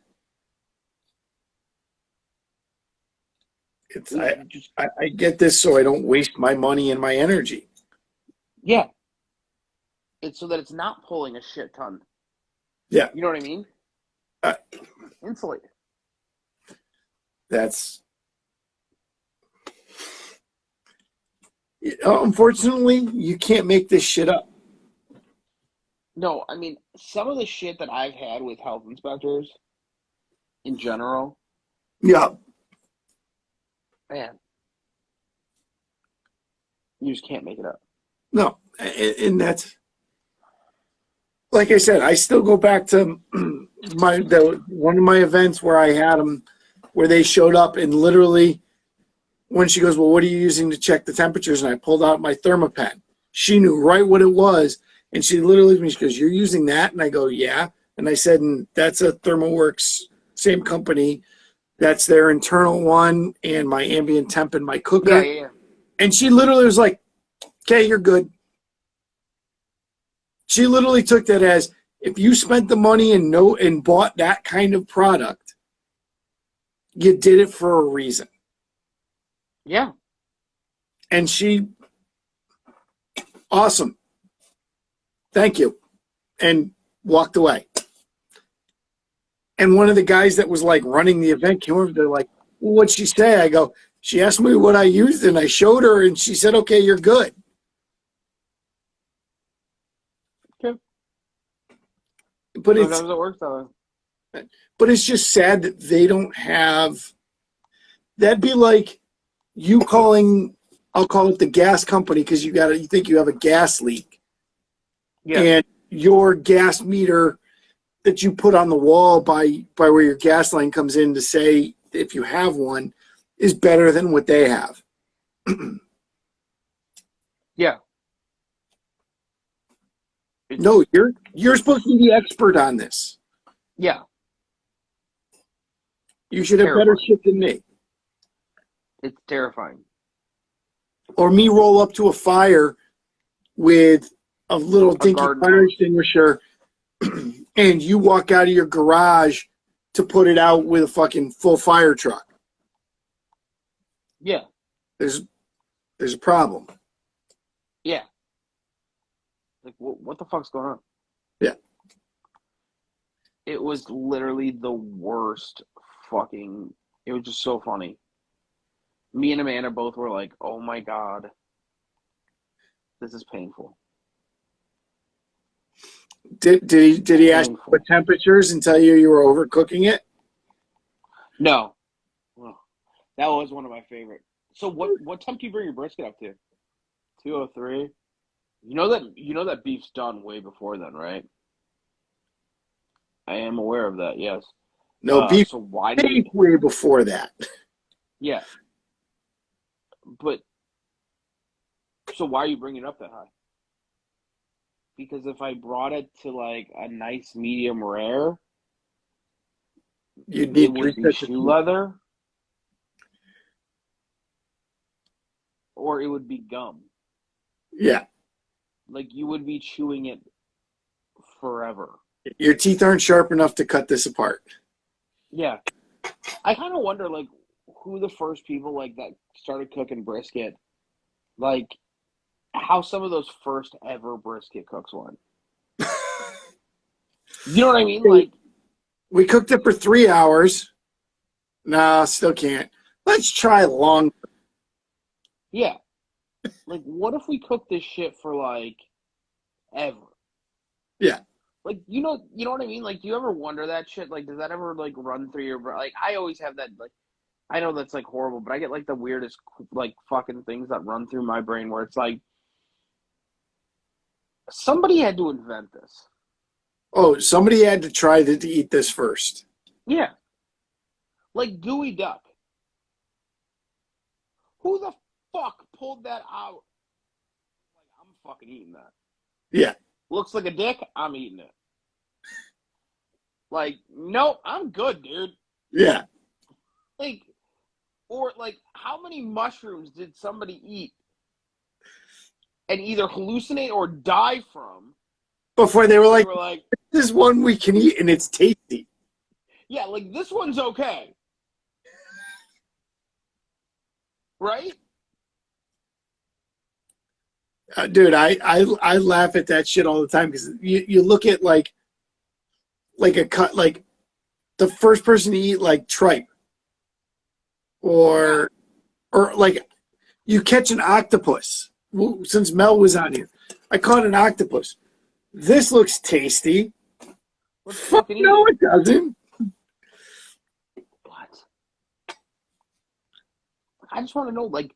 I get this so I don't waste my money and my energy. Yeah. It's so that it's not pulling a shit ton. Yeah. You know what I mean? Insulated. That's... Unfortunately, you can't make this shit up. No, I mean, some of the shit that I've had with health inspectors in general. Yeah. Man. You just can't make it up. No. And that's... Like I said, I still go back to one of my events where I had them, where they showed up and literally, when she goes, "Well, what are you using to check the temperatures?" And I pulled out my Thermopen. She knew right what it was, and she literally looked at me. She goes, "You're using that?" And I go, "Yeah." And I said, "And that's a ThermoWorks, same company. That's their internal one, and my ambient temp in my cooker." Yeah. And she literally was like, "Okay, you're good." She literally took that as, if you spent the money and bought that kind of product, you did it for a reason. Yeah. And she, awesome. Thank you. And walked away. And one of the guys that was like running the event came over, they're like, "Well, what'd she say?" I go, "She asked me what I used and I showed her and she said, okay, you're good." Okay. But Sometimes it works that way. But it's just sad that they don't have. That'd be like you calling, I'll call it the gas company, because you think you have a gas leak. Yeah. And your gas meter that you put on the wall by where your gas line comes in to say if you have one is better than what they have. Yeah. No, you're supposed to be the expert on this. Yeah. You should have better shit than me. It's terrifying. Or me roll up to a fire with a little dinky fire extinguisher and you walk out of your garage to put it out with a fucking full fire truck. Yeah. There's a problem. Yeah. Like, what the fuck's going on? Yeah. It was literally the worst fucking... It was just so funny. Me and Amanda both were like, "Oh my God. This is painful." Did he ask you what temperatures and tell you were overcooking it? No. Well, that was one of my favorite. So what temp do you bring your brisket up to? 203. You know that beef's done way before then, right? I am aware of that. Yes. No, beef. So why way before that? Yeah. But so why are you bringing it up that high? Because if I brought it to like a nice medium rare, you'd need it would be shoe leather, or it would be gum. Yeah. Like you would be chewing it forever. Your teeth aren't sharp enough to cut this apart. Yeah. I kind of wonder, like, who the first people, like, that started cooking brisket, like, how some of those first ever brisket cooks went. You know what I mean? Like, we cooked it for 3 hours. No, still can't. Let's try longer. Yeah. Like, what if we cook this shit for, like, ever? Yeah. Like, you know what I mean? Like, do you ever wonder that shit? Like, does that ever, like, run through your brain? Like, I always have that, like, I know that's like horrible, but I get like the weirdest like fucking things that run through my brain where it's like somebody had to invent this. Oh, somebody had to try to eat this first. Yeah. Like gooey duck. Who the fuck pulled that out? Like, I'm fucking eating that. Yeah. Looks like a dick, I'm eating it. Like, nope, I'm good, dude. Yeah. Like, or like, how many mushrooms did somebody eat and either hallucinate or die from Before they were like, like, this is one we can eat and it's tasty. yeah, like this one's okay. Right? Dude, I laugh at that shit all the time because you look at like a cut, like the first person to eat like tripe or like you catch an octopus. Well, since Mel was on here, I caught an octopus. This looks tasty. Let's Fuck fucking eat no, it. it doesn't. What? I just want to know, like,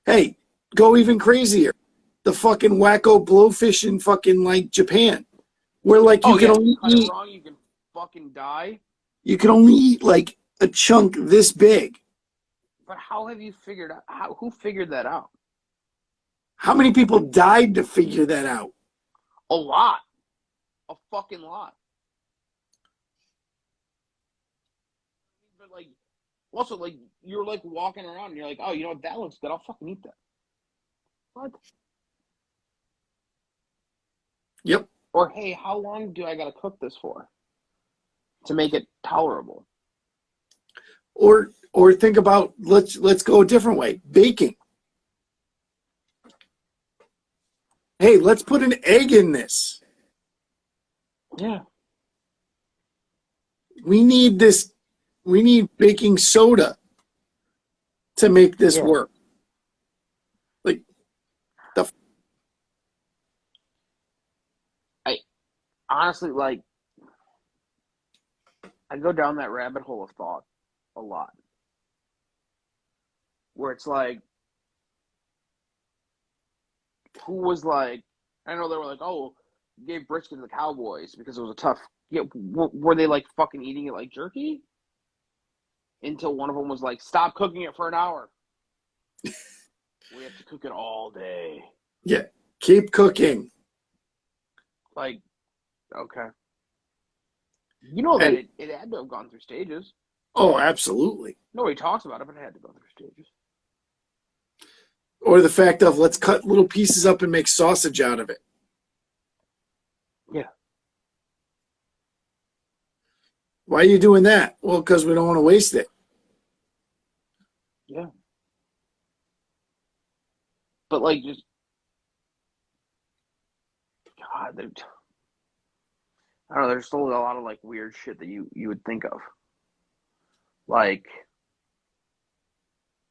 Hey, go even crazier. The fucking wacko blowfish in fucking like Japan, where like you can only cut eat. it wrong, you can fucking die. You can only eat like a chunk this big. But how have you figured out? Who figured that out? How many people died to figure that out? A lot. A fucking lot. But like, also like you're like walking around and you're like, oh, you know what? That looks good. I'll fucking eat that. What? Yep. Or hey, how long do I gotta cook this for to make it tolerable? Or think about let's go a different way. Baking. Hey, let's put an egg in this. Yeah. We need this. We need baking soda to make this work. Like the. I honestly like. I go down that rabbit hole of thought a lot, where it's like, who was like, I know they were like, oh, gave brisket to the Cowboys because it was a tough. Yeah, were they like fucking eating it like jerky? Until one of them was like, stop cooking it for an hour. We have to cook it all day. Yeah, keep cooking. Like, okay. You know that it had to have gone through stages. Oh, absolutely. Nobody talks about it, but it had to go through stages. Or the fact of let's cut little pieces up and make sausage out of it. Yeah. Why are you doing that? Well, because we don't want to waste it. Yeah. But like, just God, I don't know. There's still a lot of like weird shit that you would think of. Like,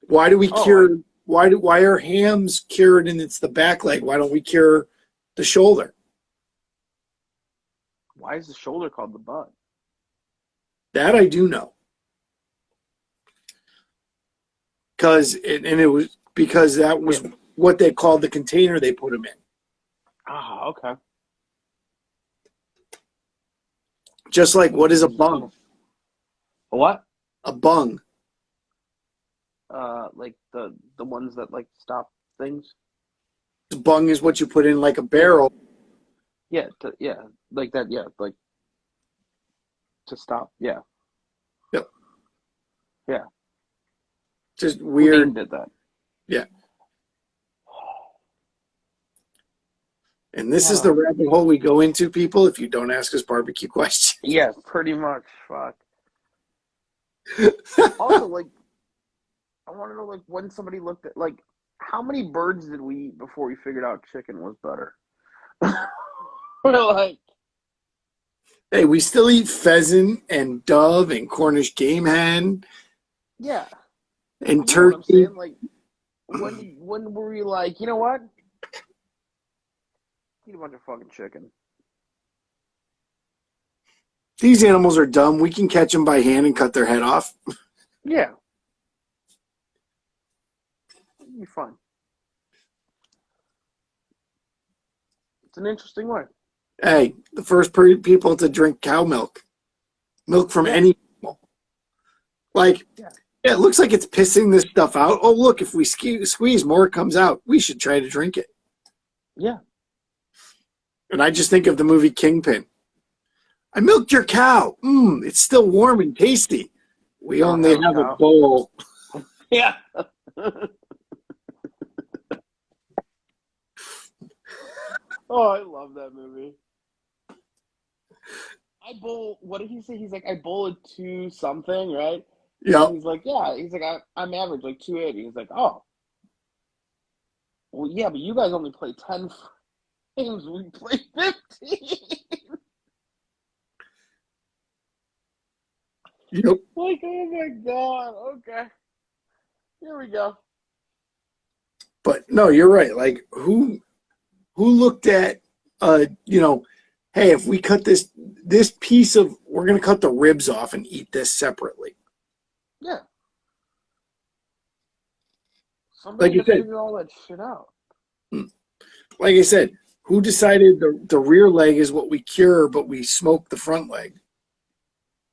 why do we cure? Why are hams cured and it's the back leg? Why don't we cure the shoulder? why is the shoulder called the butt? That I do know. It was because that was what they called the container they put them in. Ah, okay. Just like what is a bung? A what? A bung. Like the ones that like stop things. The bung is what you put in like a barrel. Yeah, like that. Yeah, like to stop. Yeah. Yep. Yeah. Just weird. Who did that? Yeah. And this is the rabbit hole we go into, people, if you don't ask us barbecue questions. Yeah, pretty much. Fuck. Also, like, I want to know, like, when somebody looked at, like, how many birds did we eat before we figured out chicken was better? Like, hey, we still eat pheasant and dove and Cornish game hen. yeah. And turkey. You know what I'm saying? Like, when were we like, you know what? Eat a bunch of fucking chicken. These animals are dumb. We can catch them by hand and cut their head off. Yeah. It'd be fun. It's an interesting way. Hey, the first people to drink cow milk from any animal. Like, yeah, it looks like it's pissing this stuff out. Oh, look, if we squeeze more, it comes out. We should try to drink it. Yeah. And I just think of the movie Kingpin. I milked your cow. It's still warm and tasty. We only have a bowl. Yeah. Oh, I love that movie. What did he say? He's like, I bowled 2 something, right? Yeah. He's like, yeah. He's like, I'm average, like 280. He's like, oh. Well, yeah, but you guys only play 10 games. We play 15. Yep. Like, oh my God. Okay. Here we go. But no, you're right. Like, who looked at, hey, if we cut this piece of, we're going to cut the ribs off and eat this separately. Yeah. Somebody Like you said, figure all that shit out. Like I said, who decided the rear leg is what we cure, but we smoke the front leg?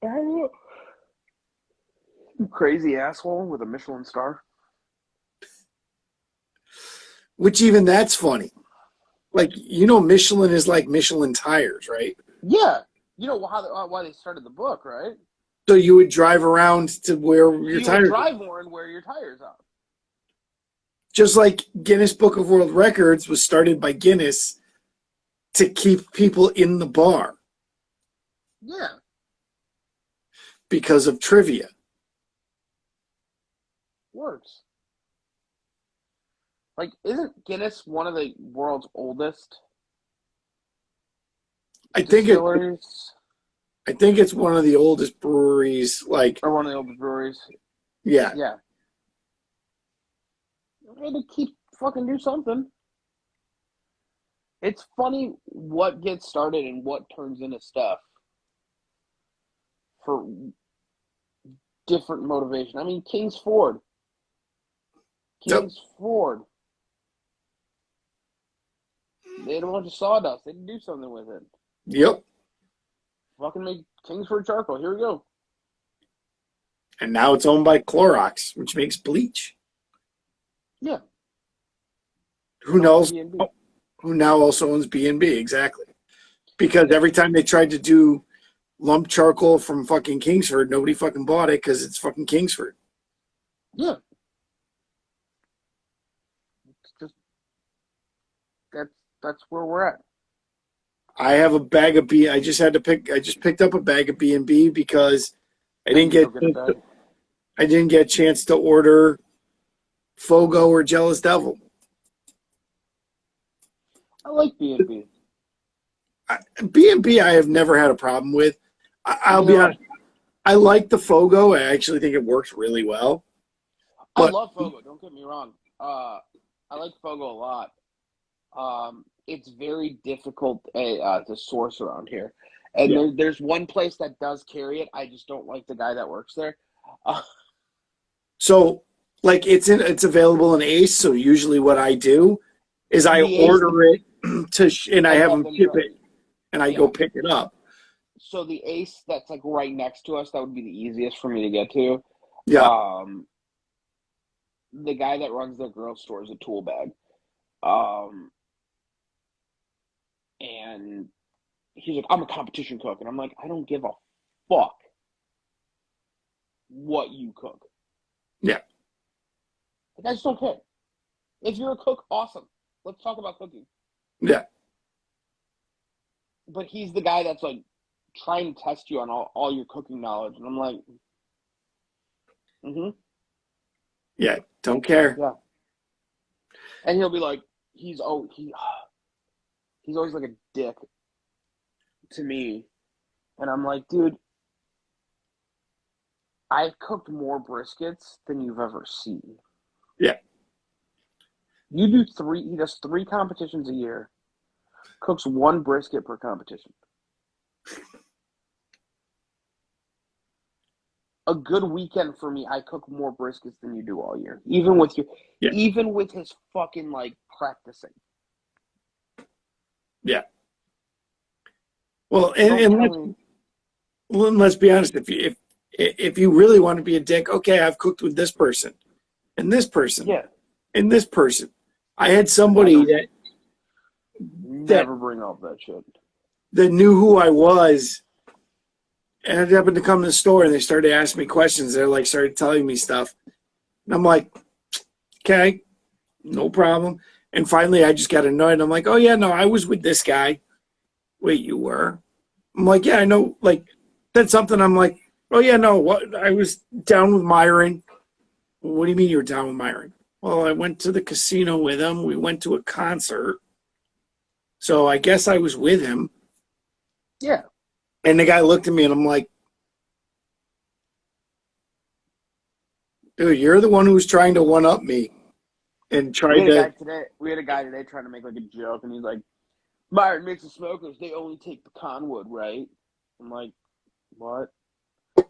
You crazy asshole with a Michelin star. Which even that's funny. Like, Michelin is like Michelin tires, right? Yeah. You know why they started the book, right? So you would drive around to where your tires. You would drive more and wear your tires out. Just like Guinness Book of World Records was started by Guinness to keep people in the bar. Yeah. Because of trivia. Works. Like, isn't Guinness one of the world's oldest distilleries? I think it's one of the oldest breweries, or one of the oldest breweries. Yeah. Yeah. They had to keep fucking do something. It's funny what gets started and what turns into stuff for different motivation. I mean, King's Ford. Ford. They had a bunch of sawdust. They had to do something with it. Yep. Fucking make Kingsford charcoal. Here we go. And now it's owned by Clorox, which makes bleach. Yeah. Who knows? Who now also owns B&B, exactly. Because every time they tried to do lump charcoal from fucking Kingsford, nobody fucking bought it because it's fucking Kingsford. Yeah. It's just that's where we're at. I have a bag of I just picked up a bag of B&B because I didn't get a chance to order Fogo or Jealous Devil. I like B&B. B&B I have never had a problem with. I'll be honest. I like the Fogo. I actually think it works really well. I love Fogo. Don't get me wrong. I like Fogo a lot. It's very difficult to source around here. And there's one place that does carry it. I just don't like the guy that works there. So, like, it's available in Ace. So usually what I do is I order it and I have them ship it, and I go pick it up. So the Ace that's like right next to us, that would be the easiest for me to get to. Yeah. The guy that runs the grill store is a tool bag. And he's like, I'm a competition cook. And I'm like, I don't give a fuck what you cook. Yeah. Like, I just don't care. If you're a cook, awesome. Let's talk about cooking. Yeah. But he's the guy that's like trying to test you on all your cooking knowledge. And I'm like, yeah, don't care. Yeah. And he'll be like, he's always like a dick to me. And I'm like, dude, I've cooked more briskets than you've ever seen. Yeah. He does 3 competitions a year, cooks 1 brisket per competition. a good weekend for me, I cook more briskets than you do all year. Even with his fucking like practicing. Yeah. Well, and let's be honest. If you really want to be a dick, okay, I've cooked with this person, and this person, and this person. I had somebody that never bring up that shit. That knew who I was, and I happened to come to the store, and they started asking me questions. They're like, started telling me stuff, and I'm like, okay, no problem. And finally, I just got annoyed. I'm like, oh yeah, no, I was with this guy. Wait, you were? I'm like, yeah, I know. Like, said something. I'm like, oh yeah, no, what? I was down with Myron. What do you mean you were down with Myron? Well, I went to the casino with him. We went to a concert. So I guess I was with him. Yeah. And the guy looked at me, and I'm like, dude, you're the one who was trying to one-up me. And tried we had a guy today trying to make like a joke, and he's like, Myron makes the smokers, they only take pecan wood, right? I'm like, what? I'm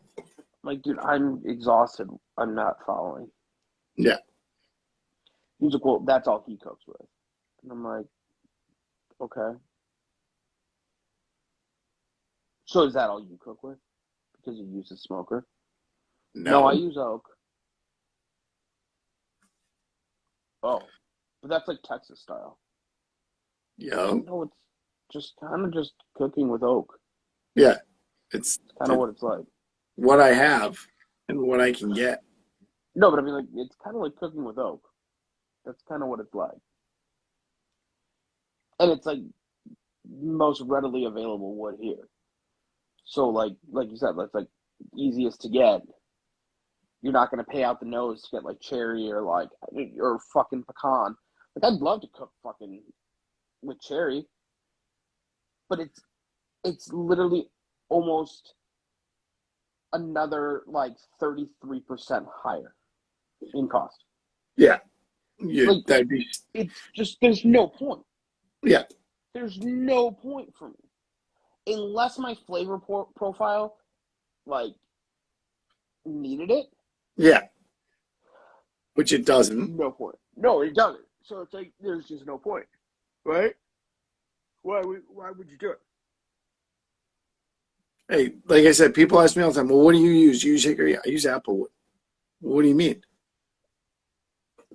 like, dude, I'm exhausted. I'm not following. Yeah. He's like, well, that's all he cooks with. And I'm like, okay. So is that all you cook with? Because you use a smoker? No, I use oak. Oh, but that's like Texas style. Yeah. No, it's just kind of just cooking with oak. Yeah. It's kind of what it's like. What I have and what I can get. No, but I mean, like, it's kind of like cooking with oak. That's kind of what it's like. And it's like most readily available wood here. So like you said, that's like easiest to get. You're not going to pay out the nose to get like cherry or fucking pecan. Like, I'd love to cook fucking with cherry, but it's literally almost another like 33% higher in cost. Yeah. Yeah, like, that'd be... It's just, there's no point. Yeah. There's no point for me. Unless my flavor profile, like, needed it. Yeah. Which it doesn't. No point. No, it doesn't. So it's like, there's just no point. Right? Why would you do it? Hey, like I said, people ask me all the time, well, what do you use? You use hickory? I use applewood. What do you mean?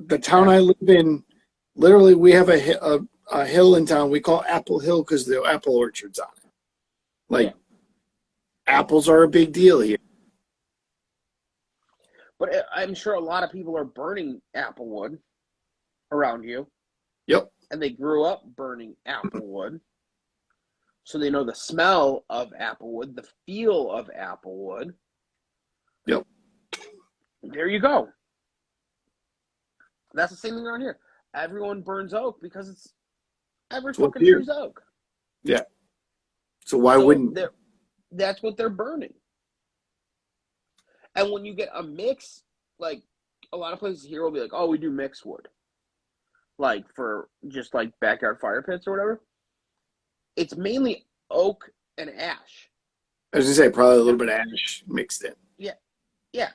The town I live in, literally, we have a hill in town we call Apple Hill because the apple orchard's on it. Like, apples are a big deal here. But I'm sure a lot of people are burning applewood around you. Yep. And they grew up burning applewood. So they know the smell of applewood, the feel of applewood. Yep. There you go. That's the same thing around here. Everyone burns oak because every fucking tree's oak. Yeah. So why wouldn't... That's what they're burning. And when you get a mix, like, a lot of places here will be like, oh, we do mixed wood. Like, for just, like, backyard fire pits or whatever. It's mainly oak and ash. I was going to say, probably a little bit of ash mixed in. Yeah. Yeah.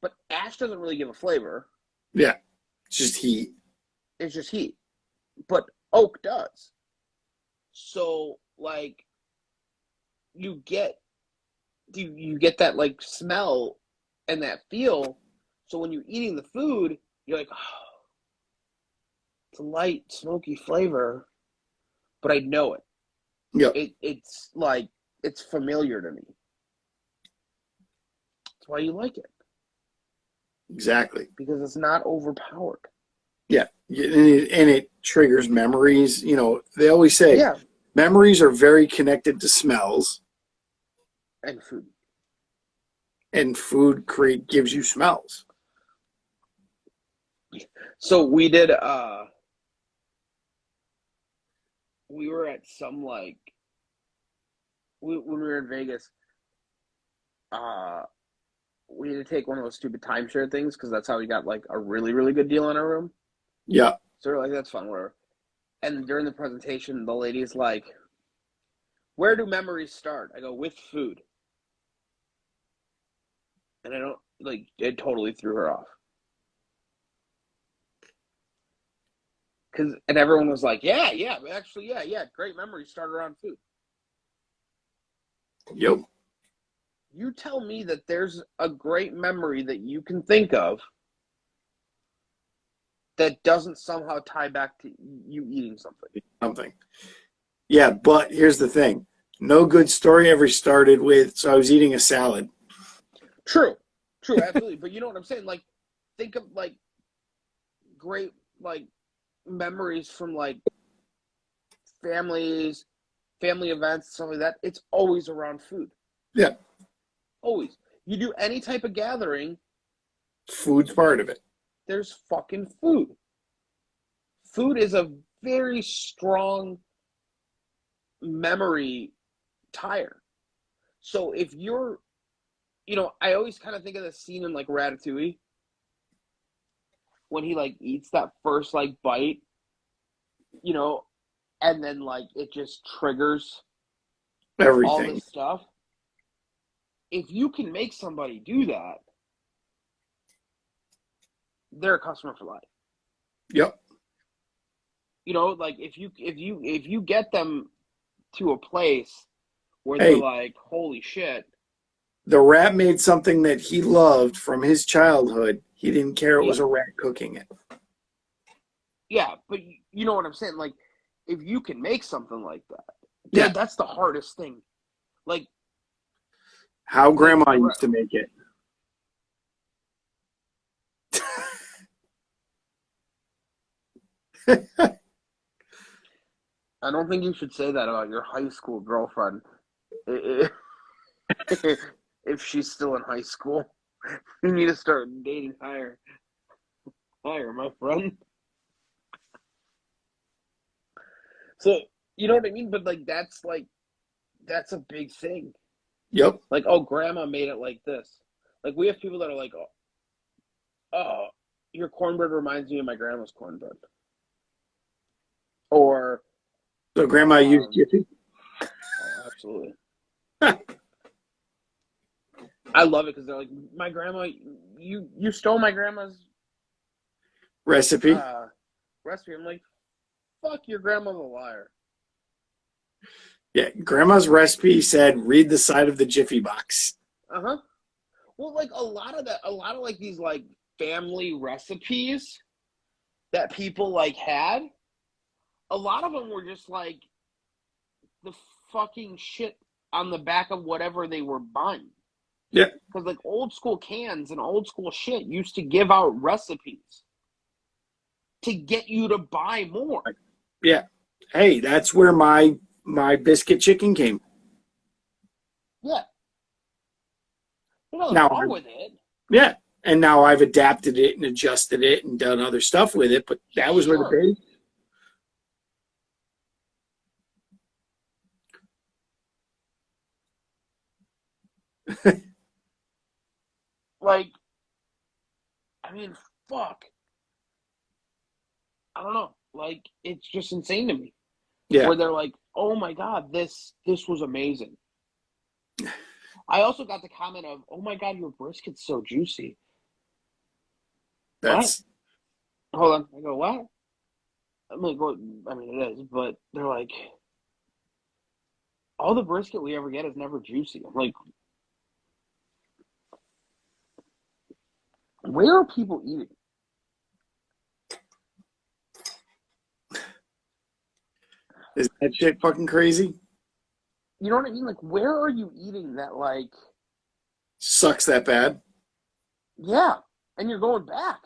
But ash doesn't really give a flavor. Yeah. It's just heat. It's just heat. But oak does. So, like, you get that, like, smell and that feel. So when you're eating the food, you're like, oh, it's a light, smoky flavor, but I know it. Yeah. It's like, it's familiar to me. That's why you like it. Exactly. Because it's not overpowered. Yeah. And it triggers memories. You know, they always say memories are very connected to smells. And food. And food gives you smells. So we did, we were at some, like, when we were in Vegas, we had to take one of those stupid timeshare things because that's how we got, like, a really, really good deal on our room. Yeah. So we're like, that's fun, whatever. And during the presentation, the lady's like, where do memories start? I go, with food. And I don't, like, it totally threw her off. And everyone was like, yeah, actually, yeah, great memory started around food. Yep. You tell me that there's a great memory that you can think of that doesn't somehow tie back to you eating something. Yeah, but here's the thing. No good story ever started with, so I was eating a salad. True, absolutely. But you know what I'm saying? Like, think of, like, great, like, memories from, like, family events, stuff like that. It's always around food. Yeah. Always. You do any type of gathering, food's part of it. There's fucking food. Food is a very strong memory tire. So if you're, I always kind of think of the scene in, like, Ratatouille when he, like, eats that first, like, bite, and then, like, it just triggers Everything. all this stuff. If you can make somebody do that, they're a customer for life. Yep. Like, if you get them to a place where they're like, holy shit. The rat made something that he loved from his childhood. He didn't care it was a rat cooking it. Yeah, but you know what I'm saying? Like, if you can make something like that, that's the hardest thing. Like, how grandma used to make it. I don't think you should say that about your high school girlfriend. If she's still in high school, you need to start dating higher, my friend. So, you know what I mean? But, like, that's a big thing. Yep. Like, oh, grandma made it like this. Like, we have people that are like, oh, your cornbread reminds me of my grandma's cornbread. Or, so grandma used Jiffy? Oh, absolutely. I love it because they're like, my grandma, you stole my grandma's recipe. I'm like, fuck, your grandma's a liar. Yeah, grandma's recipe said, read the side of the Jiffy box. Uh-huh. Well, like, a lot of like these, like, family recipes that people, like, had, a lot of them were just, like, the fucking shit on the back of whatever they were buying. Yeah. Because, like, old school cans and old school shit used to give out recipes to get you to buy more. Yeah. Hey, that's where my biscuit chicken came. Yeah. There's nothing wrong with it. Yeah. And now I've adapted it and adjusted it and done other stuff with it, but that was where the base. Like, I mean, fuck. I don't know. Like, it's just insane to me. Yeah. Where they're like, oh my God, this was amazing. I also got the comment of, oh my God, your brisket's so juicy. That's. What? Hold on. I go, what? I'm like, well, I mean, it is, but they're like, all the brisket we ever get is never juicy. I'm like, where are people eating? Is that shit fucking crazy? You know what I mean? Like, where are you eating that, like... Sucks that bad? Yeah, and you're going back.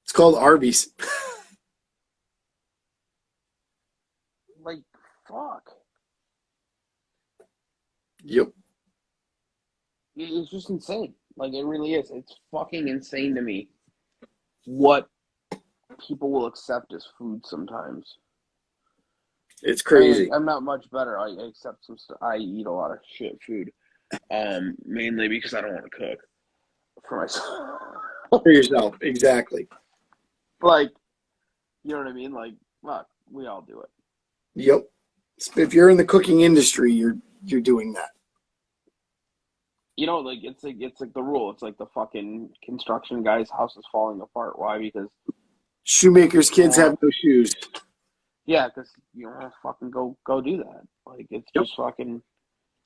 It's called Arby's. Like, fuck. Yep. It's just insane. Like, it really is. It's fucking insane to me what people will accept as food sometimes. It's crazy. I mean, I'm not much better. I accept some stuff. I eat a lot of shit food, mainly because I don't want to cook for myself. For yourself, exactly. Like, you know what I mean? Like, fuck, we all do it. Yep. If you're in the cooking industry, you're doing that. You know, like it's like the rule. It's like the fucking construction guy's house is falling apart. Why? Because shoemakers' kids have no shoes. Yeah, because you don't want to fucking go do that. Like it's just fucking.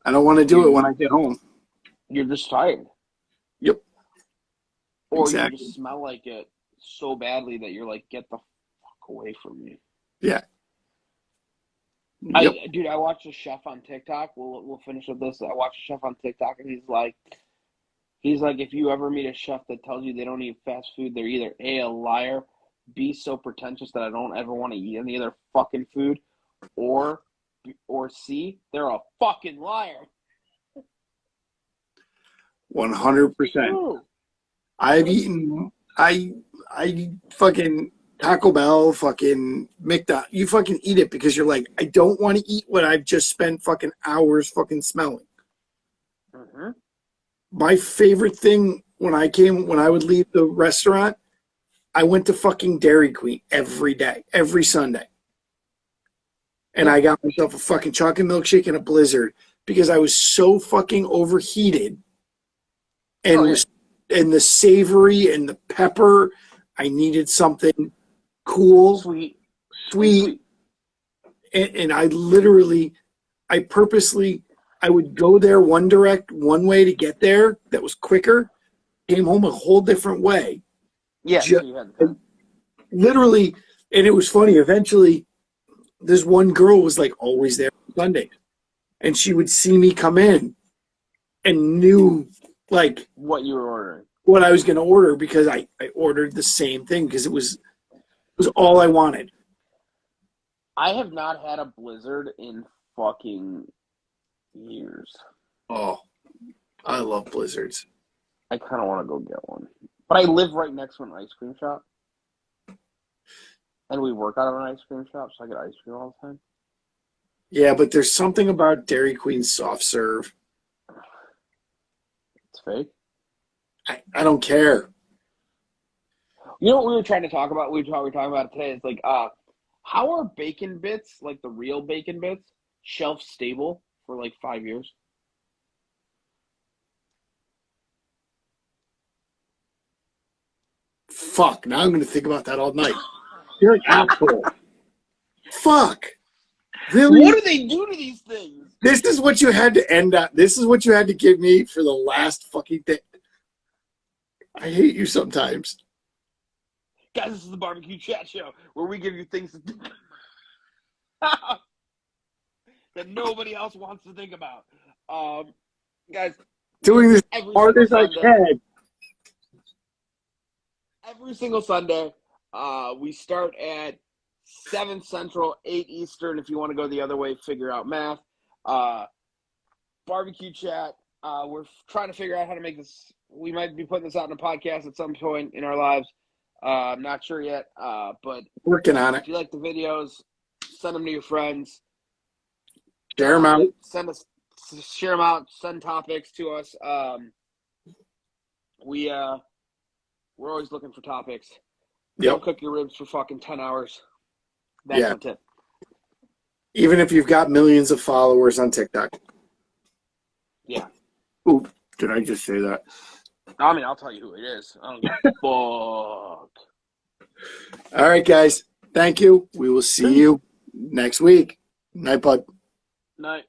I don't want to do it when I get home. You're just tired. Yep. Or exactly. you just smell like it so badly that you're like, get the fuck away from me. Yeah. Yep. I watched a chef on TikTok. We'll finish with this. I watched a chef on TikTok, and he's like, if you ever meet a chef that tells you they don't eat fast food, they're either a liar, B, so pretentious that I don't ever want to eat any of their fucking food, or C, they're a fucking liar. 100%. I've eaten. I fucking Taco Bell, fucking McDonald's. You fucking eat it because you're like, I don't want to eat what I've just spent fucking hours fucking smelling. Mm-hmm. My favorite thing when I would leave the restaurant, I went to fucking Dairy Queen every day, every Sunday. And I got myself a fucking chocolate milkshake and a Blizzard because I was so fucking overheated. And and the savory and the pepper, I needed something cool, sweet. And I purposely, I would go there one way to get there that was quicker, came home a whole different way. Yeah, literally, and it was funny. Eventually, this one girl was like always there on Sundays, and she would see me come in and knew like what you were ordering, what I was going to order because I ordered the same thing because it was all I wanted. I have not had a Blizzard in fucking years. Oh, I love Blizzards. I kind of want to go get one. But I live right next to an ice cream shop. And we work out of an ice cream shop, so I get ice cream all the time. Yeah, but there's something about Dairy Queen's soft serve. It's fake. I don't care. You know what we were trying to talk about? We were talking about it today. It's like, how are bacon bits, like the real bacon bits, shelf stable for like 5 years? Fuck, now I'm going to think about that all night. You're an asshole. Fuck. Really? What do they do to these things? This is what you had to end up. This is what you had to give me for the last fucking thing. I hate you sometimes. Guys, this is the Barbecue Chat Show, where we give you things that nobody else wants to think about. Guys, doing this as hard as I can. Every single Sunday, we start at 7 Central, 8 Eastern. If you want to go the other way, figure out math. Barbecue Chat. We're trying to figure out how to make this. We might be putting this out in a podcast at some point in our lives. I'm not sure yet, but working on it. If you like the videos, send them to your friends. Share them out. Share them out. Send topics to us. We're always looking for topics. Yep. Don't cook your ribs for fucking 10 hours. That's the tip. Even if you've got millions of followers on TikTok. Yeah. Ooh, did I just say that? I mean, I'll tell you who it is. I don't give a fuck. All right, guys. Thank you. We will see you next week. Night, bud. Night.